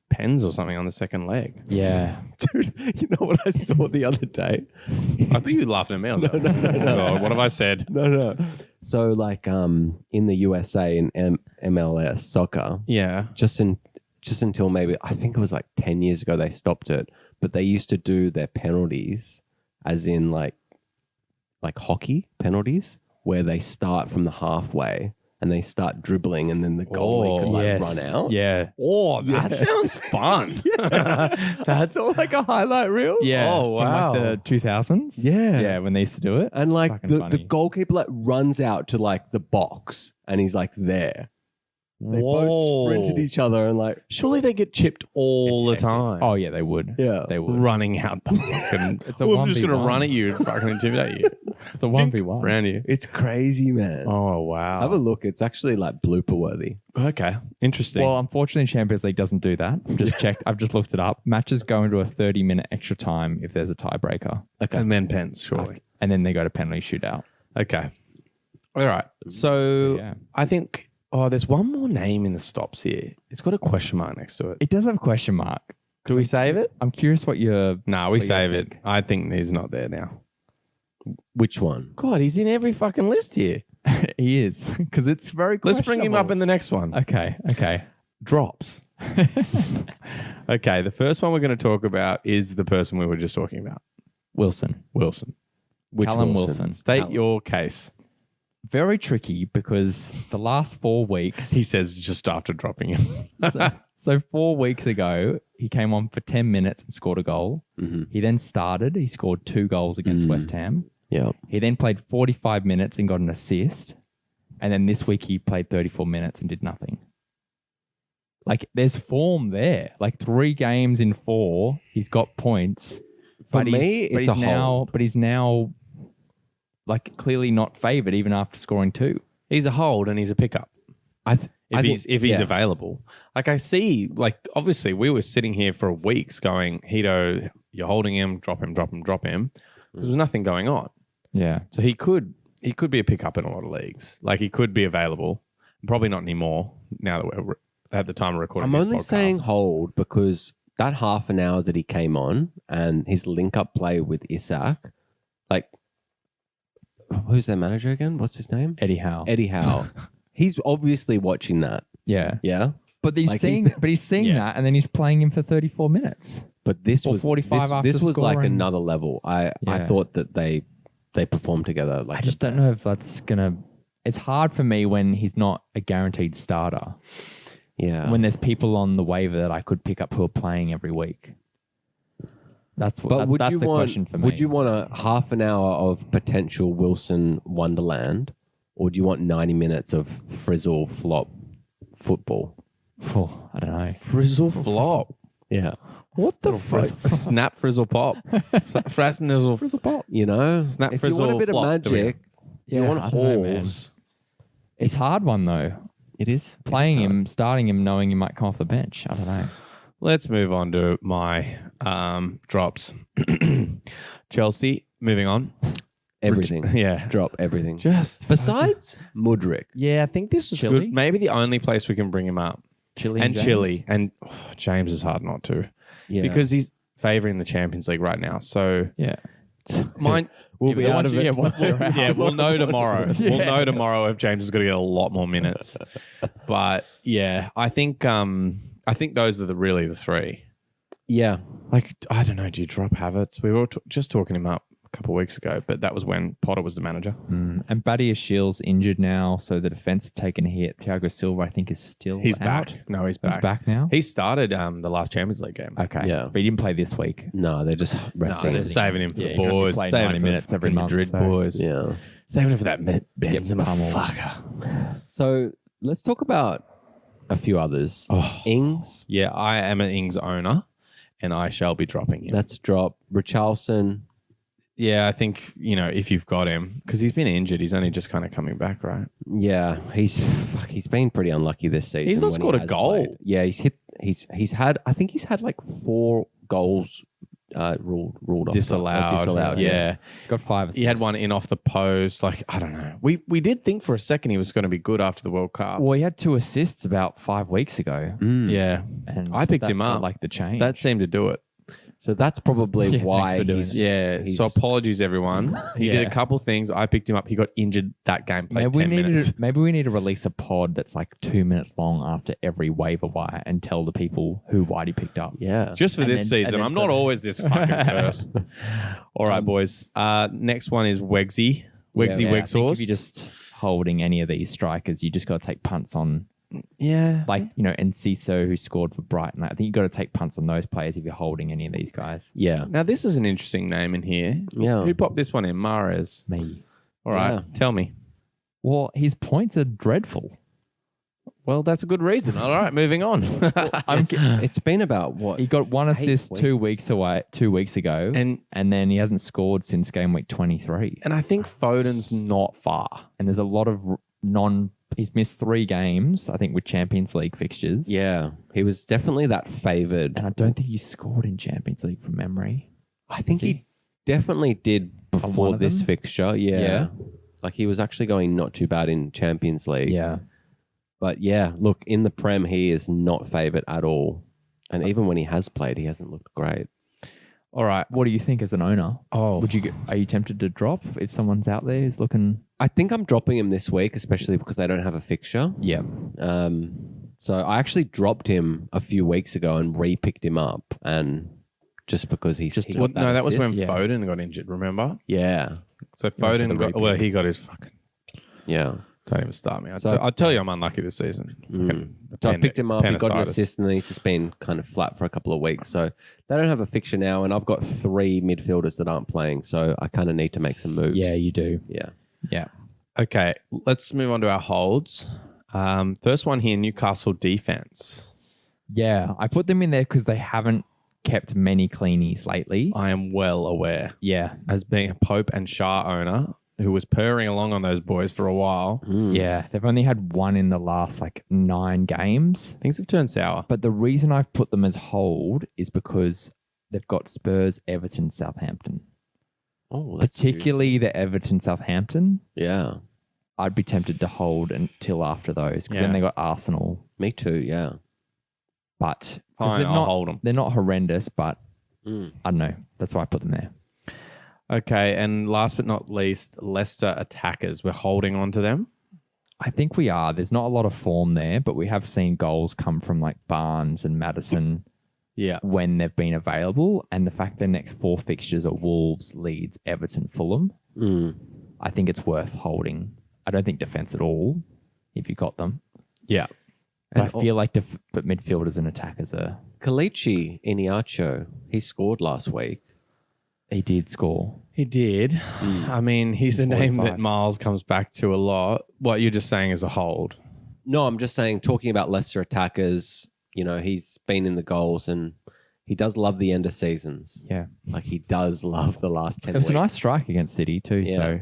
pens or something on the second leg. Yeah. Dude, you know what I saw the other day? I thought you were laughing at me. I was no. Oh, what have I said? No. So, in the USA, in MLS soccer, Yeah. just until maybe, I think it was 10 years ago, they stopped it. But they used to do their penalties as in like hockey penalties, where they start from the halfway and they start dribbling and then the goalie could yes. run out. Yeah. Oh, that sounds fun. That's all like a highlight reel. Yeah. Oh, wow. From the 2000s. Yeah. Yeah, when they used to do it. And Fucking the funny. goalkeeper runs out to the box and he's there. They both sprinted each other and Surely they get chipped all It's the hectic. time. Oh, yeah, they would. yeah. They would. running out the fucking. It's a I'm just going to 1v1. run at you and fucking intimidate you It's a 1v1. around you. It's crazy, man. Oh, wow. Have a look. It's actually blooper worthy. Okay. Interesting. Well, unfortunately, Champions League doesn't do that. I've just checked. I've just looked it up. Matches go into a 30-minute extra time if there's a tiebreaker. Okay. and then pens, surely. And then they go to penalty shootout. Okay. All right. So yeah. I think, there's one more name in the stops here. It's got a question mark next to it. It does have a question mark. Do we save it? I'm curious what your... No, we What do you guys save it. think? I think he's not there now. Which one? God, he's in every fucking list here. He is. Because it's very Let's bring him up questionable. in the next one. Okay. Drops. Okay, the first one we're going to talk about is the person we were just talking about, Wilson. Wilson. Which Callum Wilson. State Callum. your case. Very tricky because the last 4 weeks... He says just after dropping him. so 4 weeks ago, he came on for 10 minutes and scored a goal. Mhm. He then started. He scored 2 goals against West Ham. Yeah. He then played 45 minutes and got an assist. And then this week he played 34 minutes and did nothing. There's form there. 3 games in 4, he's got points. For me, it's a hold. But he's now clearly not favoured even after scoring 2. He's a hold and he's a pickup. If he's available. I see, obviously we were sitting here for weeks going, Hito, you're holding him, drop him. There was nothing going on. Yeah. So he could be a pickup in a lot of leagues. He could be available. Probably not anymore now that we're at the time of recording I'm this only podcast. saying hold because that half an hour that he came on and his link-up play with Isak, who's their manager again? What's his name? Eddie Howe. Eddie Howe. He's obviously watching that. Yeah. Yeah. But he's seeing Yeah. that and then he's playing him for 34 minutes. But this Or was 45 this, after this was scoring. another level. I Yeah. thought that they performed together. I just don't know if that's going to... It's hard for me when he's not a guaranteed starter. Yeah. When there's people on the waiver that I could pick up who are playing every week. That's what. But That's the question for me. would you want a half an hour of potential Wilson Wonderland, or do you want 90 minutes of frizzle flop football? Oh, I don't know. Frizzle flop. Yeah. What the fuck? Snap, frizzle, pop. Frizzle, frizzle, pop. You know, Snap, if you want a frizzle, bit flop. of magic, you want I don't know, man. horse. It's a hard one though. It is Playing him, starting him, knowing he might come off the bench. I don't know. Let's move on to my drops. Chelsea, moving on. everything. Yeah. Drop everything. Just Besides Mudryk. Yeah, I think this is Chile? good. Maybe the only place we can bring him up. Chile And James? Chile. And James is hard not to. Yeah. Because he's favouring the Champions League right now. So Yeah. mine we'll Yeah, be but out once of you- it. yeah, once you're out. yeah, we'll know tomorrow. Yeah. We'll know tomorrow if James is going to get a lot more minutes. But yeah, I think those are really the three. Yeah. Like, I don't know. Do you drop Havertz? We were just talking him up a couple of weeks ago, but that was when Potter was the manager. And Badia Shields injured now, so the defense have taken a hit. Thiago Silva, I think, is still He's out. back. No, he's back. He's back now? He started the last Champions League game. Okay. Yeah. But he didn't play this week. No, they're just No, resting. they're saving him for Yeah, the you're gonna be boys. playing Saving 90 him for minutes the every fucking month, Madrid so- boys. yeah. Saving him for that Benzema pummeled. fucker. So let's talk about a few others. Oh. Ings, Yeah, I am an Ings owner, and I shall be dropping him. let's drop. Richarlison. Yeah, I think, if you've got him, because he's been injured, he's only just kind of coming back, right? Yeah, he's been pretty unlucky this season. He's not when scored a has goal. played. Yeah, he's had like 4 goals ruled off. Disallowed. Disallowed. Yeah. He's got 5 assists. He had one in off the post. Like, I don't know. We did think for a second he was going to be good after the World Cup. Well, he had 2 assists about 5 weeks ago. Mm. Yeah. And I picked that him felt up. like the change. That seemed to do it. So that's probably Yeah, thanks why for doing he's it. Yeah. he's- So apologies, everyone. He did Yeah. a couple things. I picked him up. He got injured that game. Played maybe 10 minutes. maybe we need to release a pod that's like 2 minutes long after every waiver wire and tell the people who Whitey picked up. Yeah. Just for And this then- season. and then I'm not so- always this fucking cursed. All right, boys. Next one is Wegsy. Wegsy Yeah, I think Wegsauce. if you're just holding any of these strikers, you just got to take punts on, yeah. like, Enciso, who scored for Brighton. I think you got to take punts on those players if you're holding any of these guys. Yeah. Now, this is an interesting name in here. Yeah. Who popped this one in? Mahrez. Me. All right. Yeah. Tell me. Well, his points are dreadful. Well, that's a good reason. All right, moving on. It's been about what? He got 1 assist 2 weeks. weeks 2 weeks ago, and then he hasn't scored since game week 23. And I think Foden's not far. And there's a lot of he's missed 3 games, I think, with Champions League fixtures. Yeah, he was definitely that favoured. And I don't think he scored in Champions League from memory. I think Is he definitely did one before of this them? fixture. Yeah. Yeah. Like he was actually going not too bad in Champions League. Yeah. But yeah, look, in the Prem, he is not favoured at all. And even when he has played, he hasn't looked great. All right. What do you think as an owner? Oh, Are you tempted to drop if someone's out there who's looking? I think I'm dropping him this week, especially because they don't have a fixture. Yeah. So I actually dropped him a few weeks ago and re-picked him up. And just because he got well, no, that was when assist. Foden got injured, remember? Yeah. So for the Foden got, repeat. well, he got his fucking, Yeah. don't even start me. So- I'll tell you I'm unlucky this season. Fucking So I picked him up. He got an appendicitis. assist, and then he's just been kind of flat for a couple of weeks. So they don't have a fixture now, and I've got 3 midfielders that aren't playing. So I kind of need to make some moves. Yeah, you do. Yeah. Yeah. Okay, let's move on to our holds. First one here, Newcastle defense. Yeah. I put them in there because they haven't kept many cleanies lately. I am well aware, Yeah. as being a Pope and Shah owner who was purring along on those boys for a while. Yeah. They've only had 1 in the last 9 games. Things have turned sour. But the reason I've put them as hold is because they've got Spurs, Everton, Southampton. Oh, that's Particularly the Everton, Southampton. juicy. Yeah. I'd be tempted to hold until after those because then Yeah. they got Arsenal. Me too. Yeah. But 'cause Fine, they're I'll not, hold them. They're not horrendous, but Mm. I don't know. That's why I put them there. Okay, and last but not least, Leicester attackers. We're holding on to them. I think we are. There's not a lot of form there, but we have seen goals come from Barnes and Maddison Yeah. when they've been available. And the fact their next 4 fixtures are Wolves, Leeds, Everton, Fulham, Mm. I think it's worth holding. I don't think defense at all if you got them. Yeah. But And I feel like but midfielders and attackers Kalichi Iniacho, he scored last week. he did score. He did. I mean, he's a name 45. that Miles comes back to a lot. What you're just saying is a hold. No, I'm just saying, talking about Leicester attackers, he's been in the goals and he does love the end of seasons. Yeah. Like he does love the last 10 It was weeks. a nice strike against City too. Yeah. So,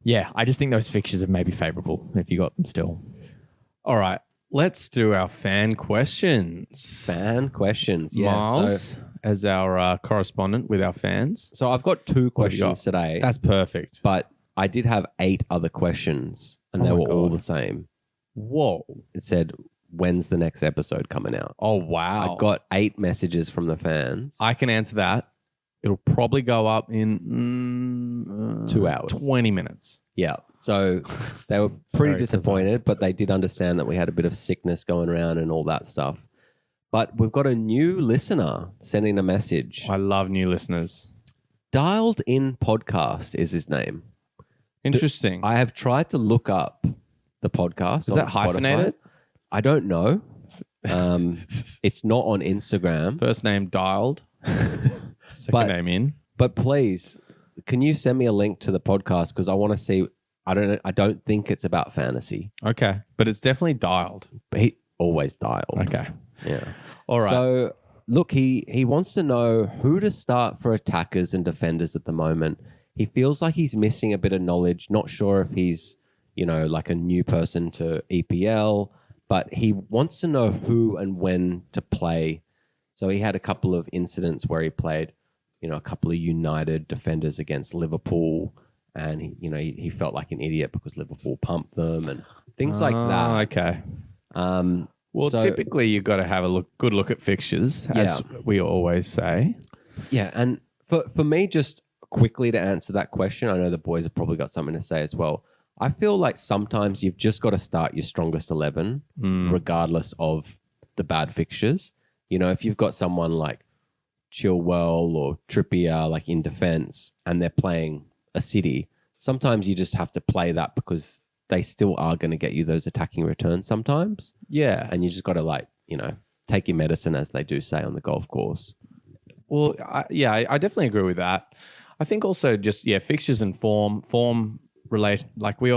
yeah, I just think those fixtures are maybe favourable if you got them still. All right. Let's do our fan questions. Fan questions. Yeah. Miles, as our correspondent with our fans. So I've got 2 What have you questions got? today, That's perfect. but I did have 8 other questions and Oh they my were all God. the same. Whoa. It said, when's the next episode coming out? Oh, wow. I got 8 messages from the fans. I can answer that. It'll probably go up in 2 hours. 20 minutes. Yeah. So they were pretty Very disappointed, precise. but they did understand that we had a bit of sickness going around and all that stuff. But we've got a new listener sending a message. I love new listeners. Dialed In Podcast is his name. Interesting. I have tried to look up the podcast. Is on that Spotify. hyphenated? I don't know. It's not on Instagram. First name dialed. Second But- name in. But please, can you send me a link to the podcast because I want to see. I don't think it's about fantasy. Okay. But it's definitely dialed. But he always dialed. Okay. Yeah. All right. So look, he wants to know who to start for attackers and defenders at the moment. He feels like he's missing a bit of knowledge. Not sure if he's like a new person to EPL, but he wants to know who and when to play. So he had a couple of incidents where he played, a couple of United defenders against Liverpool, and he felt like an idiot because Liverpool pumped them and things like that. Okay. Well, So- typically you've got to have a good look at fixtures, as we always say. Yeah, and for me, just quickly to answer that question, I know the boys have probably got something to say as well. I feel like sometimes you've just got to start your strongest 11, regardless of the bad fixtures. If you've got someone like Chilwell or Trippier, like in defense, and they're playing a City, sometimes you just have to play that because they still are going to get you those attacking returns sometimes. Yeah. And you just got to take your medicine, as they do say on the golf course. Well, I definitely agree with that. I think also just, fixtures and form relate. Like we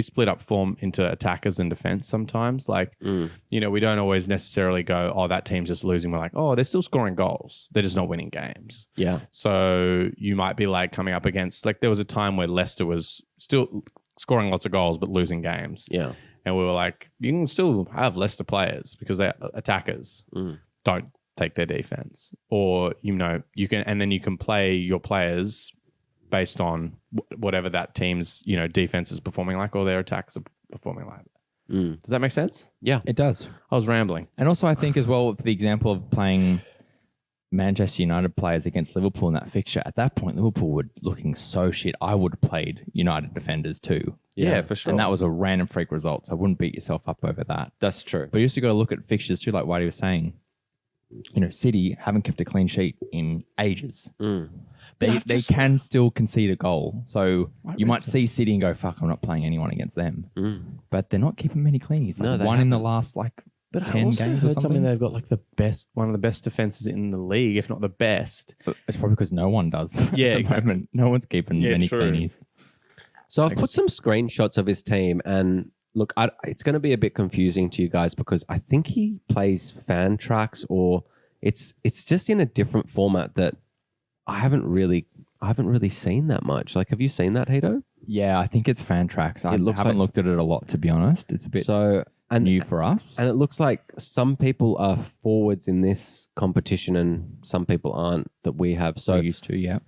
split up form into attackers and defense sometimes. Like, we don't always necessarily go, oh, that team's just losing. We're like, oh, they're still scoring goals. They're just not winning games. Yeah. So you might be like coming up against, like there was a time where Leicester was still scoring lots of goals but losing games. Yeah. And we were like, you can still have Leicester players because they're attackers. Don't take their defense. Or, you can, and then you can play your players based on whatever that team's, defense is performing like or their attacks are performing like. Does that make sense? Yeah. It does. I was rambling. And also, I think as well, for the example of playing Manchester United players against Liverpool in that fixture, at that point, Liverpool were looking so shit. I would have played United defenders too. Yeah, for sure. And that was a random freak result. So I wouldn't beat yourself up over that. That's true. But you also got to look at fixtures too, like Whitey was saying. City haven't kept a clean sheet in ages. They can still concede a goal. So you might see City and go, fuck, I'm not playing anyone against them. But they're not keeping many cleans. No, Like they one in the haven't. last 10 I also games or heard something. they've got like one of the best defenses in the league, if not the best. But it's probably because no one does. Yeah, at the exactly. moment. No one's keeping Yeah, many true. cleanies. So I've put some screenshots of his team, and look, it's going to be a bit confusing to you guys because I think he plays fan tracks, or it's just in a different format that I haven't really seen that much. Like, have you seen that, Hito? Yeah, I think it's fan tracks. I It looks haven't like- looked at it a lot, to be honest. It's a bit new for us. And it looks like some people are forwards in this competition, and some people aren't that we have. So We're used to, yeah.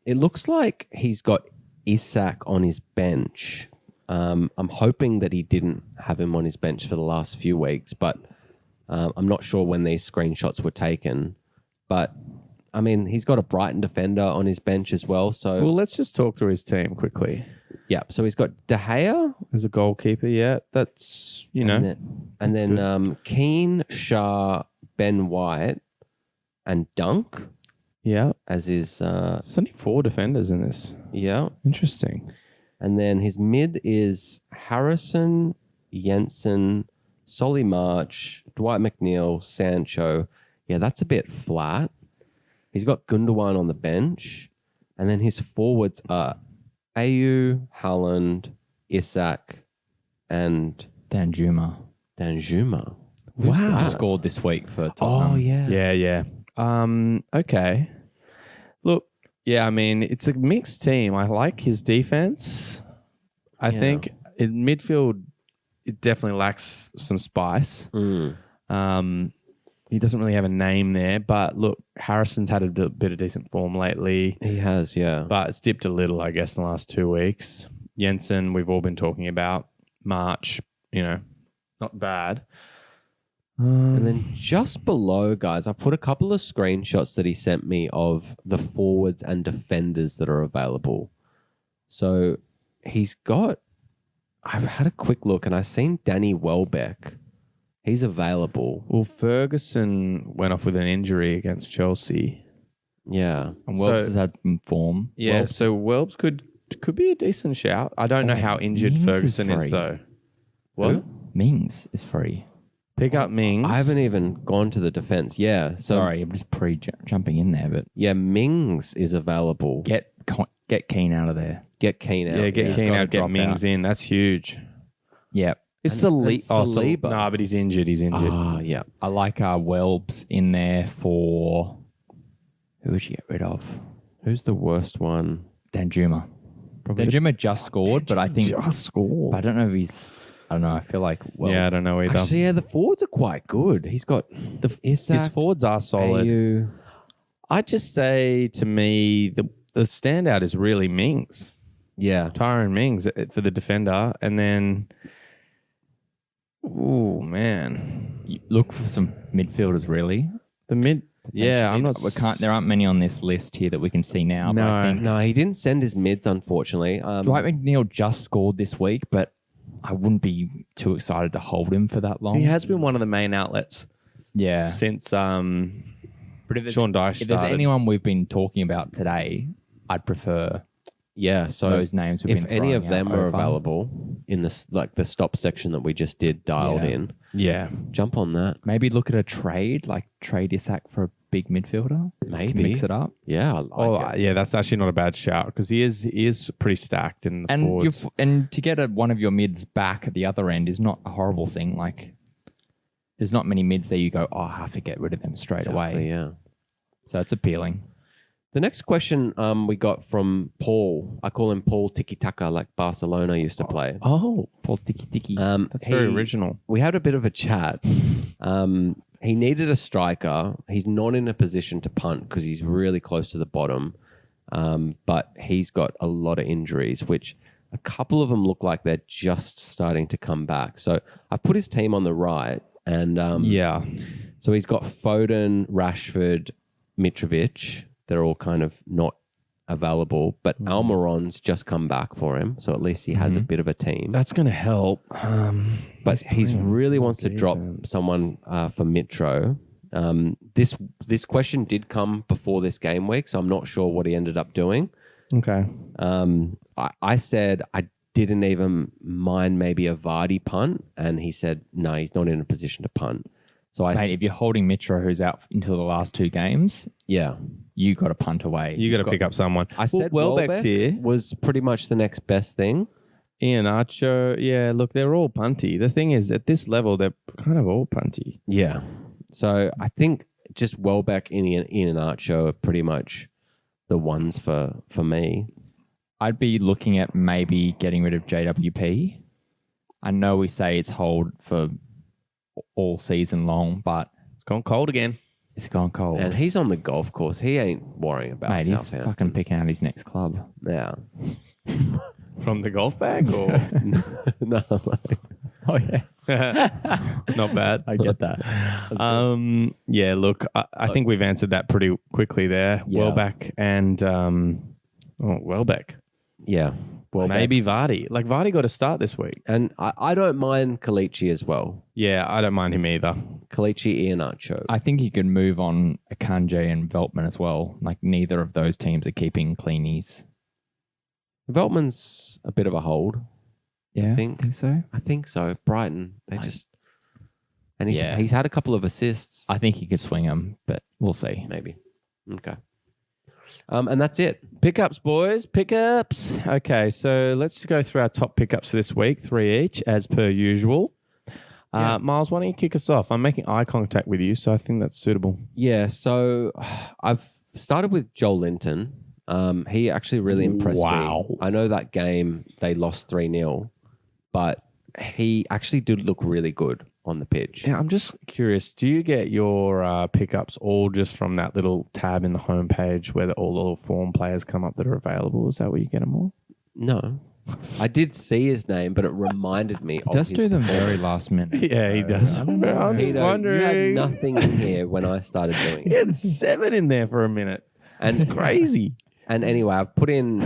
it looks like he's got Isak on his bench. I'm hoping that he didn't have him on his bench for the last few weeks, but I'm not sure when these screenshots were taken. But I mean, he's got a Brighton defender on his bench as well. So Well, let's just talk through his team quickly. yeah, so he's got De Gea, As a goalkeeper, yeah, that's, and then Keane, Shah, Ben White, and Dunk yeah. as his There's only 4 defenders in this. yeah. Interesting. And then his mid is Harrison, Jensen, Solly March, Dwight McNeil, Sancho. Yeah, that's a bit flat. He's got Gundogan on the bench. And then his forwards are Ayu, Haaland, Isak, and Danjuma Danjuma. Wow. scored this week for Tottenham. Oh, yeah. Yeah. Okay. Look, yeah, I mean, it's a mixed team. I like his defense. I Yeah. think in midfield, it definitely lacks some spice. He doesn't really have a name there, but look, Harrison's had a bit of decent form lately, He has, yeah. but it's dipped a little, I guess, in the last 2 weeks. Jensen, we've all been talking about. March, not bad. And then just below, guys, I put a couple of screenshots that he sent me of the forwards and defenders that are available. So I've had a quick look and I've seen Danny Welbeck. He's available. Well, Ferguson went off with an injury against Chelsea. Yeah. And So- Welps has had some form. Yeah, so Welbs could be a decent shout. I don't know how injured Mings is Ferguson is free. though. What? Mings is free. Pick up Mings. I haven't even gone to the defense. Yeah. So, Sorry, I'm just jumping in there, but yeah, Mings is available. get Keane out of there. Get Keane out. Yeah, get He's Keane gotta out, get drop Mings out. in. That's huge. Yeah, It's And Saliba. Saliba. No, but he's injured. He's injured. Ah, yeah. I like Welbs in there for who would you get rid of? Who's the worst one? Danjuma. Probably Danjuma just scored, but I think scored. I don't know if he's. I don't know. I feel like Yeah, I don't know either. Actually, yeah, the forwards are quite good. He's got His Isak, forwards are solid. Ayu. I'd just say to me the standout is really Mings. Yeah. Tyrone Mings for the defender, and then, oh man, You look for some midfielders. Really, the mid. Yeah, I'm not. We can't. There aren't many on this list here that we can see now. But I No. think No, he didn't send his mids, unfortunately. Dwight McNeil just scored this week, but I wouldn't be too excited to hold him for that long. He has been one of the main outlets Yeah. since But if there's, Sean Dyche if there's started. anyone we've been talking about today, I'd prefer yeah, so those names we've if been any of throwing out them are over. available in this, like the stop section that we just did dialed Yeah. in, Yeah, jump on that. Maybe look at a trade, like trade Isak for a big midfielder. Maybe. To mix it up. Yeah, I like it. yeah, that's actually not a bad shout because he is pretty stacked in the And forwards. and to get one of your mids back at the other end is not a horrible thing. Like there's not many mids there you go, oh, I have to get rid of them straight Exactly, away. yeah. So it's appealing. The next question we got from Paul. I call him Paul Tiki Taka, like Barcelona used to play. Oh, Paul Tiki Tiki. that's very original. We had a bit of a chat. He needed a striker. He's not in a position to punt because he's really close to the bottom. But he's got a lot of injuries, which a couple of them look like they're just starting to come back. So I put his team on the right. And Yeah, so he's got Foden, Rashford, Mitrovic. They're all kind of not available, but Almiron's just come back for him. So at least he has a bit of a team. that's going to help. But he really wants to drop someone for Mitro. This question did come before this game week, so I'm not sure what he ended up doing. Okay. I said I didn't even mind maybe a Vardy punt, and he said no, he's not in a position to punt. So Mate, if you're holding Mitro, who's out into the last two games, yeah, you got to punt away. You got to pick up someone. I said Welbeck's Welbeck here. was pretty much the next best thing. Ian Archer. Yeah, look, they're all punty. The thing is, at this level, they're kind of all punty. Yeah. So I think just Welbeck, Ian and Archer are pretty much the ones for me. I'd be looking at maybe getting rid of JWP. I know we say it's hold for all season long, but It's gone cold again. it's gone cold. And he's on the golf course. He ain't worrying about Mate, he's Southampton. fucking picking out his next club. Yeah. From the golf bag, or No. Oh, yeah. not bad. I get that. Yeah, look, I think we've answered that pretty quickly there. Yeah. Welbeck and Welbeck. Yeah. Well, Maybe Vardy. Like Vardy got a start this week. And I don't mind Kalichi as well. Yeah, I don't mind him either. Kalichi, Ian Archer. I think you could move on Akanji and Veltman as well. Like neither of those teams are keeping cleanies. Veltman's a bit of a hold. Yeah, think so. I think so. Brighton, they just... And Yeah. he's had a couple of assists. I think he could swing them, but we'll see. Maybe. Okay. And that's it. Pickups, boys. Pickups. Okay, so let's go through our top pickups for this week, 3 each, as per usual. Miles, why don't you kick us off? I'm making eye contact with you, so I think that's suitable. Yeah, so I've started with Joel Linton. He actually really impressed me. I know that game they lost 3-0, but he actually did look really good on the pitch. Yeah, I'm just curious. Do you get your pickups all just from that little tab in the homepage where all the little form players come up that are available? Is that where you get them all? No. I did see his name, but it reminded me of Does his do them very performance. last minute. Yeah, he does. I don't know. I'm just You know, wondering. you had nothing in here when I started doing He it. had 7 in there for a minute. And Crazy. And anyway, I've put in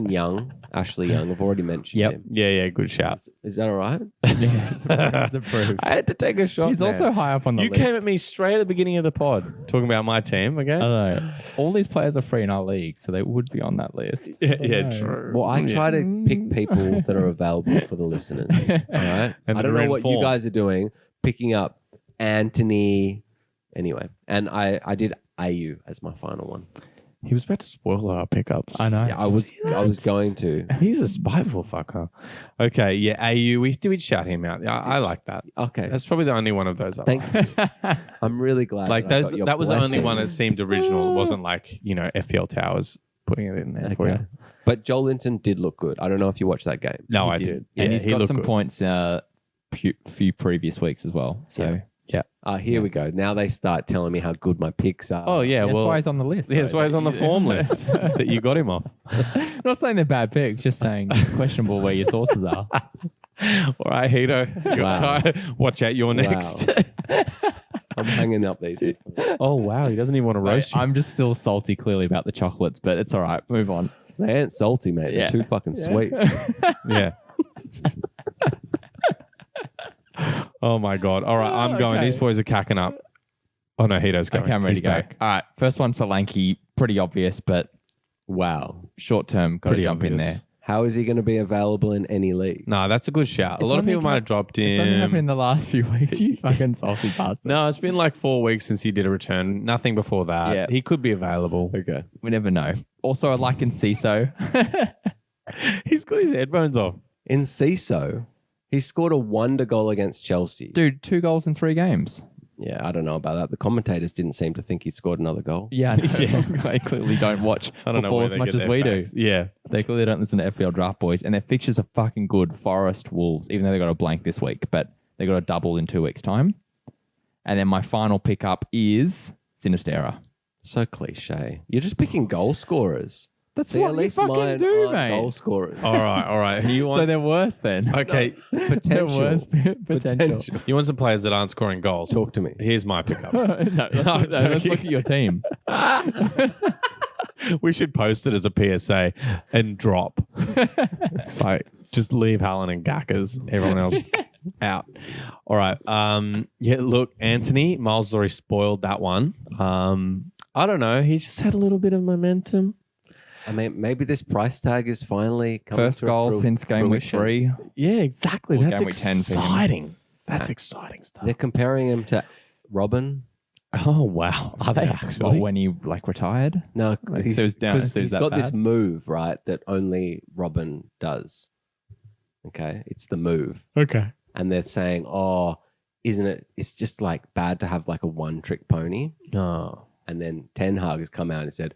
Young, Ashley Young. I've already mentioned Yep. him. Yeah, good shout. Is that all right? Yeah, it's approved. I had to take a shot. He's man. also high up on the You list. came at me straight at the beginning of the pod talking about my team, okay? I don't know. All these players are free in our league, so they would be on that list. Yeah, I don't know. true. Well, I try to pick people that are available for the listeners. All right. And I don't they're know in what form. you guys are doing, picking up Anthony. Anyway, and I did AU as my final one. He was about to spoil our pickups. I know. Yeah, I was going to. He's a spiteful fucker. Okay, yeah, AU. We'd shout him out. Yeah, I like that. Okay. That's probably the only one of those. I Thank like. you. I'm really glad. Like that I those. got your That was the only blessing. one that seemed original. It wasn't like FPL Towers putting it in there for Okay. you. But Joel Linton did look good. I don't know if you watched that game. No, He I did. did. And Yeah, he's he got looked some good. points few previous weeks as well. So Here we go. Now they start telling me how good my picks are. Oh yeah, that's well, why he's on the list. yeah, that's though. why he's on the form list that you got him off. I'm not saying they're bad picks, just saying it's questionable where your sources are. All right, Hito, Wow. watch out, you're next. I'm hanging up these. Oh wow, he doesn't even want to roast you. I'm just still salty clearly about the chocolates, but it's all right. Move on. They ain't salty, mate. Yeah. They're too fucking sweet. Yeah. Oh my god. All right, I'm going. Okay. These boys are cacking up. Oh no, Hito's going. Okay, I'm ready He's to go. back. All right, first one, Solanke. Pretty obvious, but Wow. short term, got to Pretty jump in obvious. there. How is he going to be available in any league? No, that's a good shout. A It's lot of only people might come- have dropped It's only happened in him. the last few weeks. You fucking salty bastard. No, it's been like 4 weeks since he did a return. Nothing before that. Yeah. He could be available. Okay. We never know. Also, I like in CISO. He's got his headphones off. In CISO, he scored a wonder goal against Chelsea. Dude, 2 goals in 3 games. Yeah, I don't know about that. The commentators didn't seem to think he scored another goal. Yeah, Yeah. they clearly don't watch I don't know football where as they much get as their we facts. do. Yeah. They clearly don't listen to FPL Draft Boys, and their fixtures are fucking good. Forest, Wolves, even though they got a blank this week, but they got a double in 2 weeks' time. And then my final pickup is Sinistera. So cliche. You're just picking goal scorers. That's See, what at you least fucking mine do, aren't mate. goal scorers. All right. Who you So want? they're worse then. Okay. They're Potential. worse potential. You want some players that aren't scoring goals? Talk to me. Here's my pickups. No, let's look at your team. We should post it as a PSA and drop. It's like just leave Hallen and Gackers. Everyone else out. All right. Yeah. Look, Anthony Miles has already spoiled that one. I don't know. He's just had a little bit of momentum. I mean, maybe this price tag is finally coming First to goal fru- since game week fruition. 3. Yeah, exactly. Or That's game week 10 for him. exciting. That's exciting stuff. They're comparing him to Robin. Oh wow. Are they What, actually? when he retired? No, Like, he's, so it's down- 'cause so is he's that got this bad? move, right, that only Robin does. Okay, it's the move. Okay. And they're saying, oh, isn't it? It's just like bad to have like a one-trick pony. Oh. And then Ten Hag has come out and said,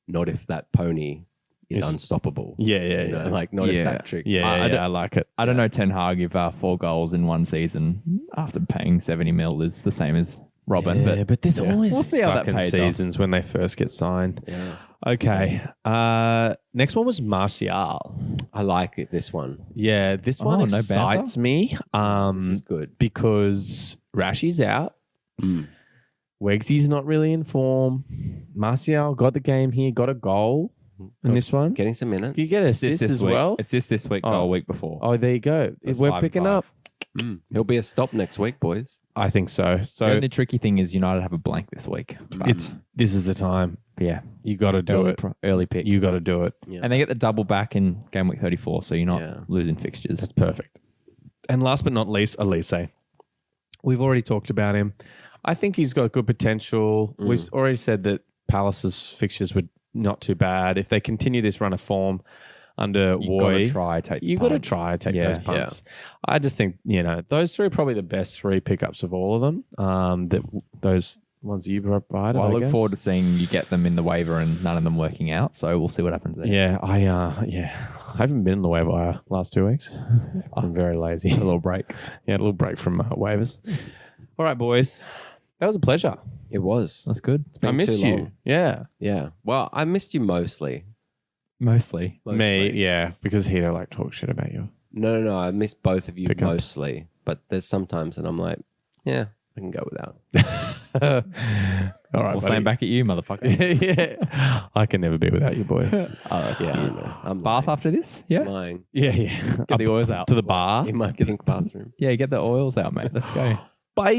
not if that pony is Is- unstoppable. Yeah. You know, like not if Yeah. that trick. I like it. I don't know Ten Hag if 4 goals in one season after paying 70 mil is the same as Robin. but there's yeah. always We'll these see how that fucking pays off. seasons when they first get signed. Yeah. Okay. Next one was Martial. I like it, this one. Yeah, this Oh, one no excites me. This is good. Because Rashi's out. Mm. Wegsy's not really in form. Martial got the game here, got a goal in this one. Getting some minutes. You get assist this as week. well. Assist this week, Oh. goal week before. Oh, there you go. That's We're 5 picking and up. 5. He'll be a stop next week, boys. I think so. The So only tricky thing is United have a blank this week. But this is the time. yeah, You got to do early, it. early pick. You got to do it. Yeah. And they get the double back in game week 34, so you're not Yeah. losing fixtures. That's perfect. And last but not least, Elise. We've already talked about him. I think he's got good potential. We've already said that Palace's fixtures would not too bad. If they continue this run of form under You got to Woy, try take. the you got to punt. try take Yeah. those punts. I just think those three are probably the best three pickups of all of them. Those ones you provided. Well, I look guess. forward to seeing you get them in the waiver and none of them working out. So we'll see what happens there. Yeah, I haven't been in the waiver wire last 2 weeks. I'm very lazy. A little break. Yeah, a little break from waivers. All right, boys. That was a pleasure. It was. That's good. Been I missed too you. long. Yeah. Yeah. Well, I missed you mostly. Mostly. Me, yeah, because he don't like talk shit about you. No. I missed both of you Pickups. mostly. But there's sometimes that I'm like, yeah, I can go without. All right, We'll buddy. slam back at you, motherfucker. Yeah. I can never be without you, boys. Oh, that's Yeah, cute. man. I'm Bath after this? Yeah. lying Yeah. Get the oils out. To the bar. in my pink bathroom. Yeah, get the oils out, mate. Let's go. Bye.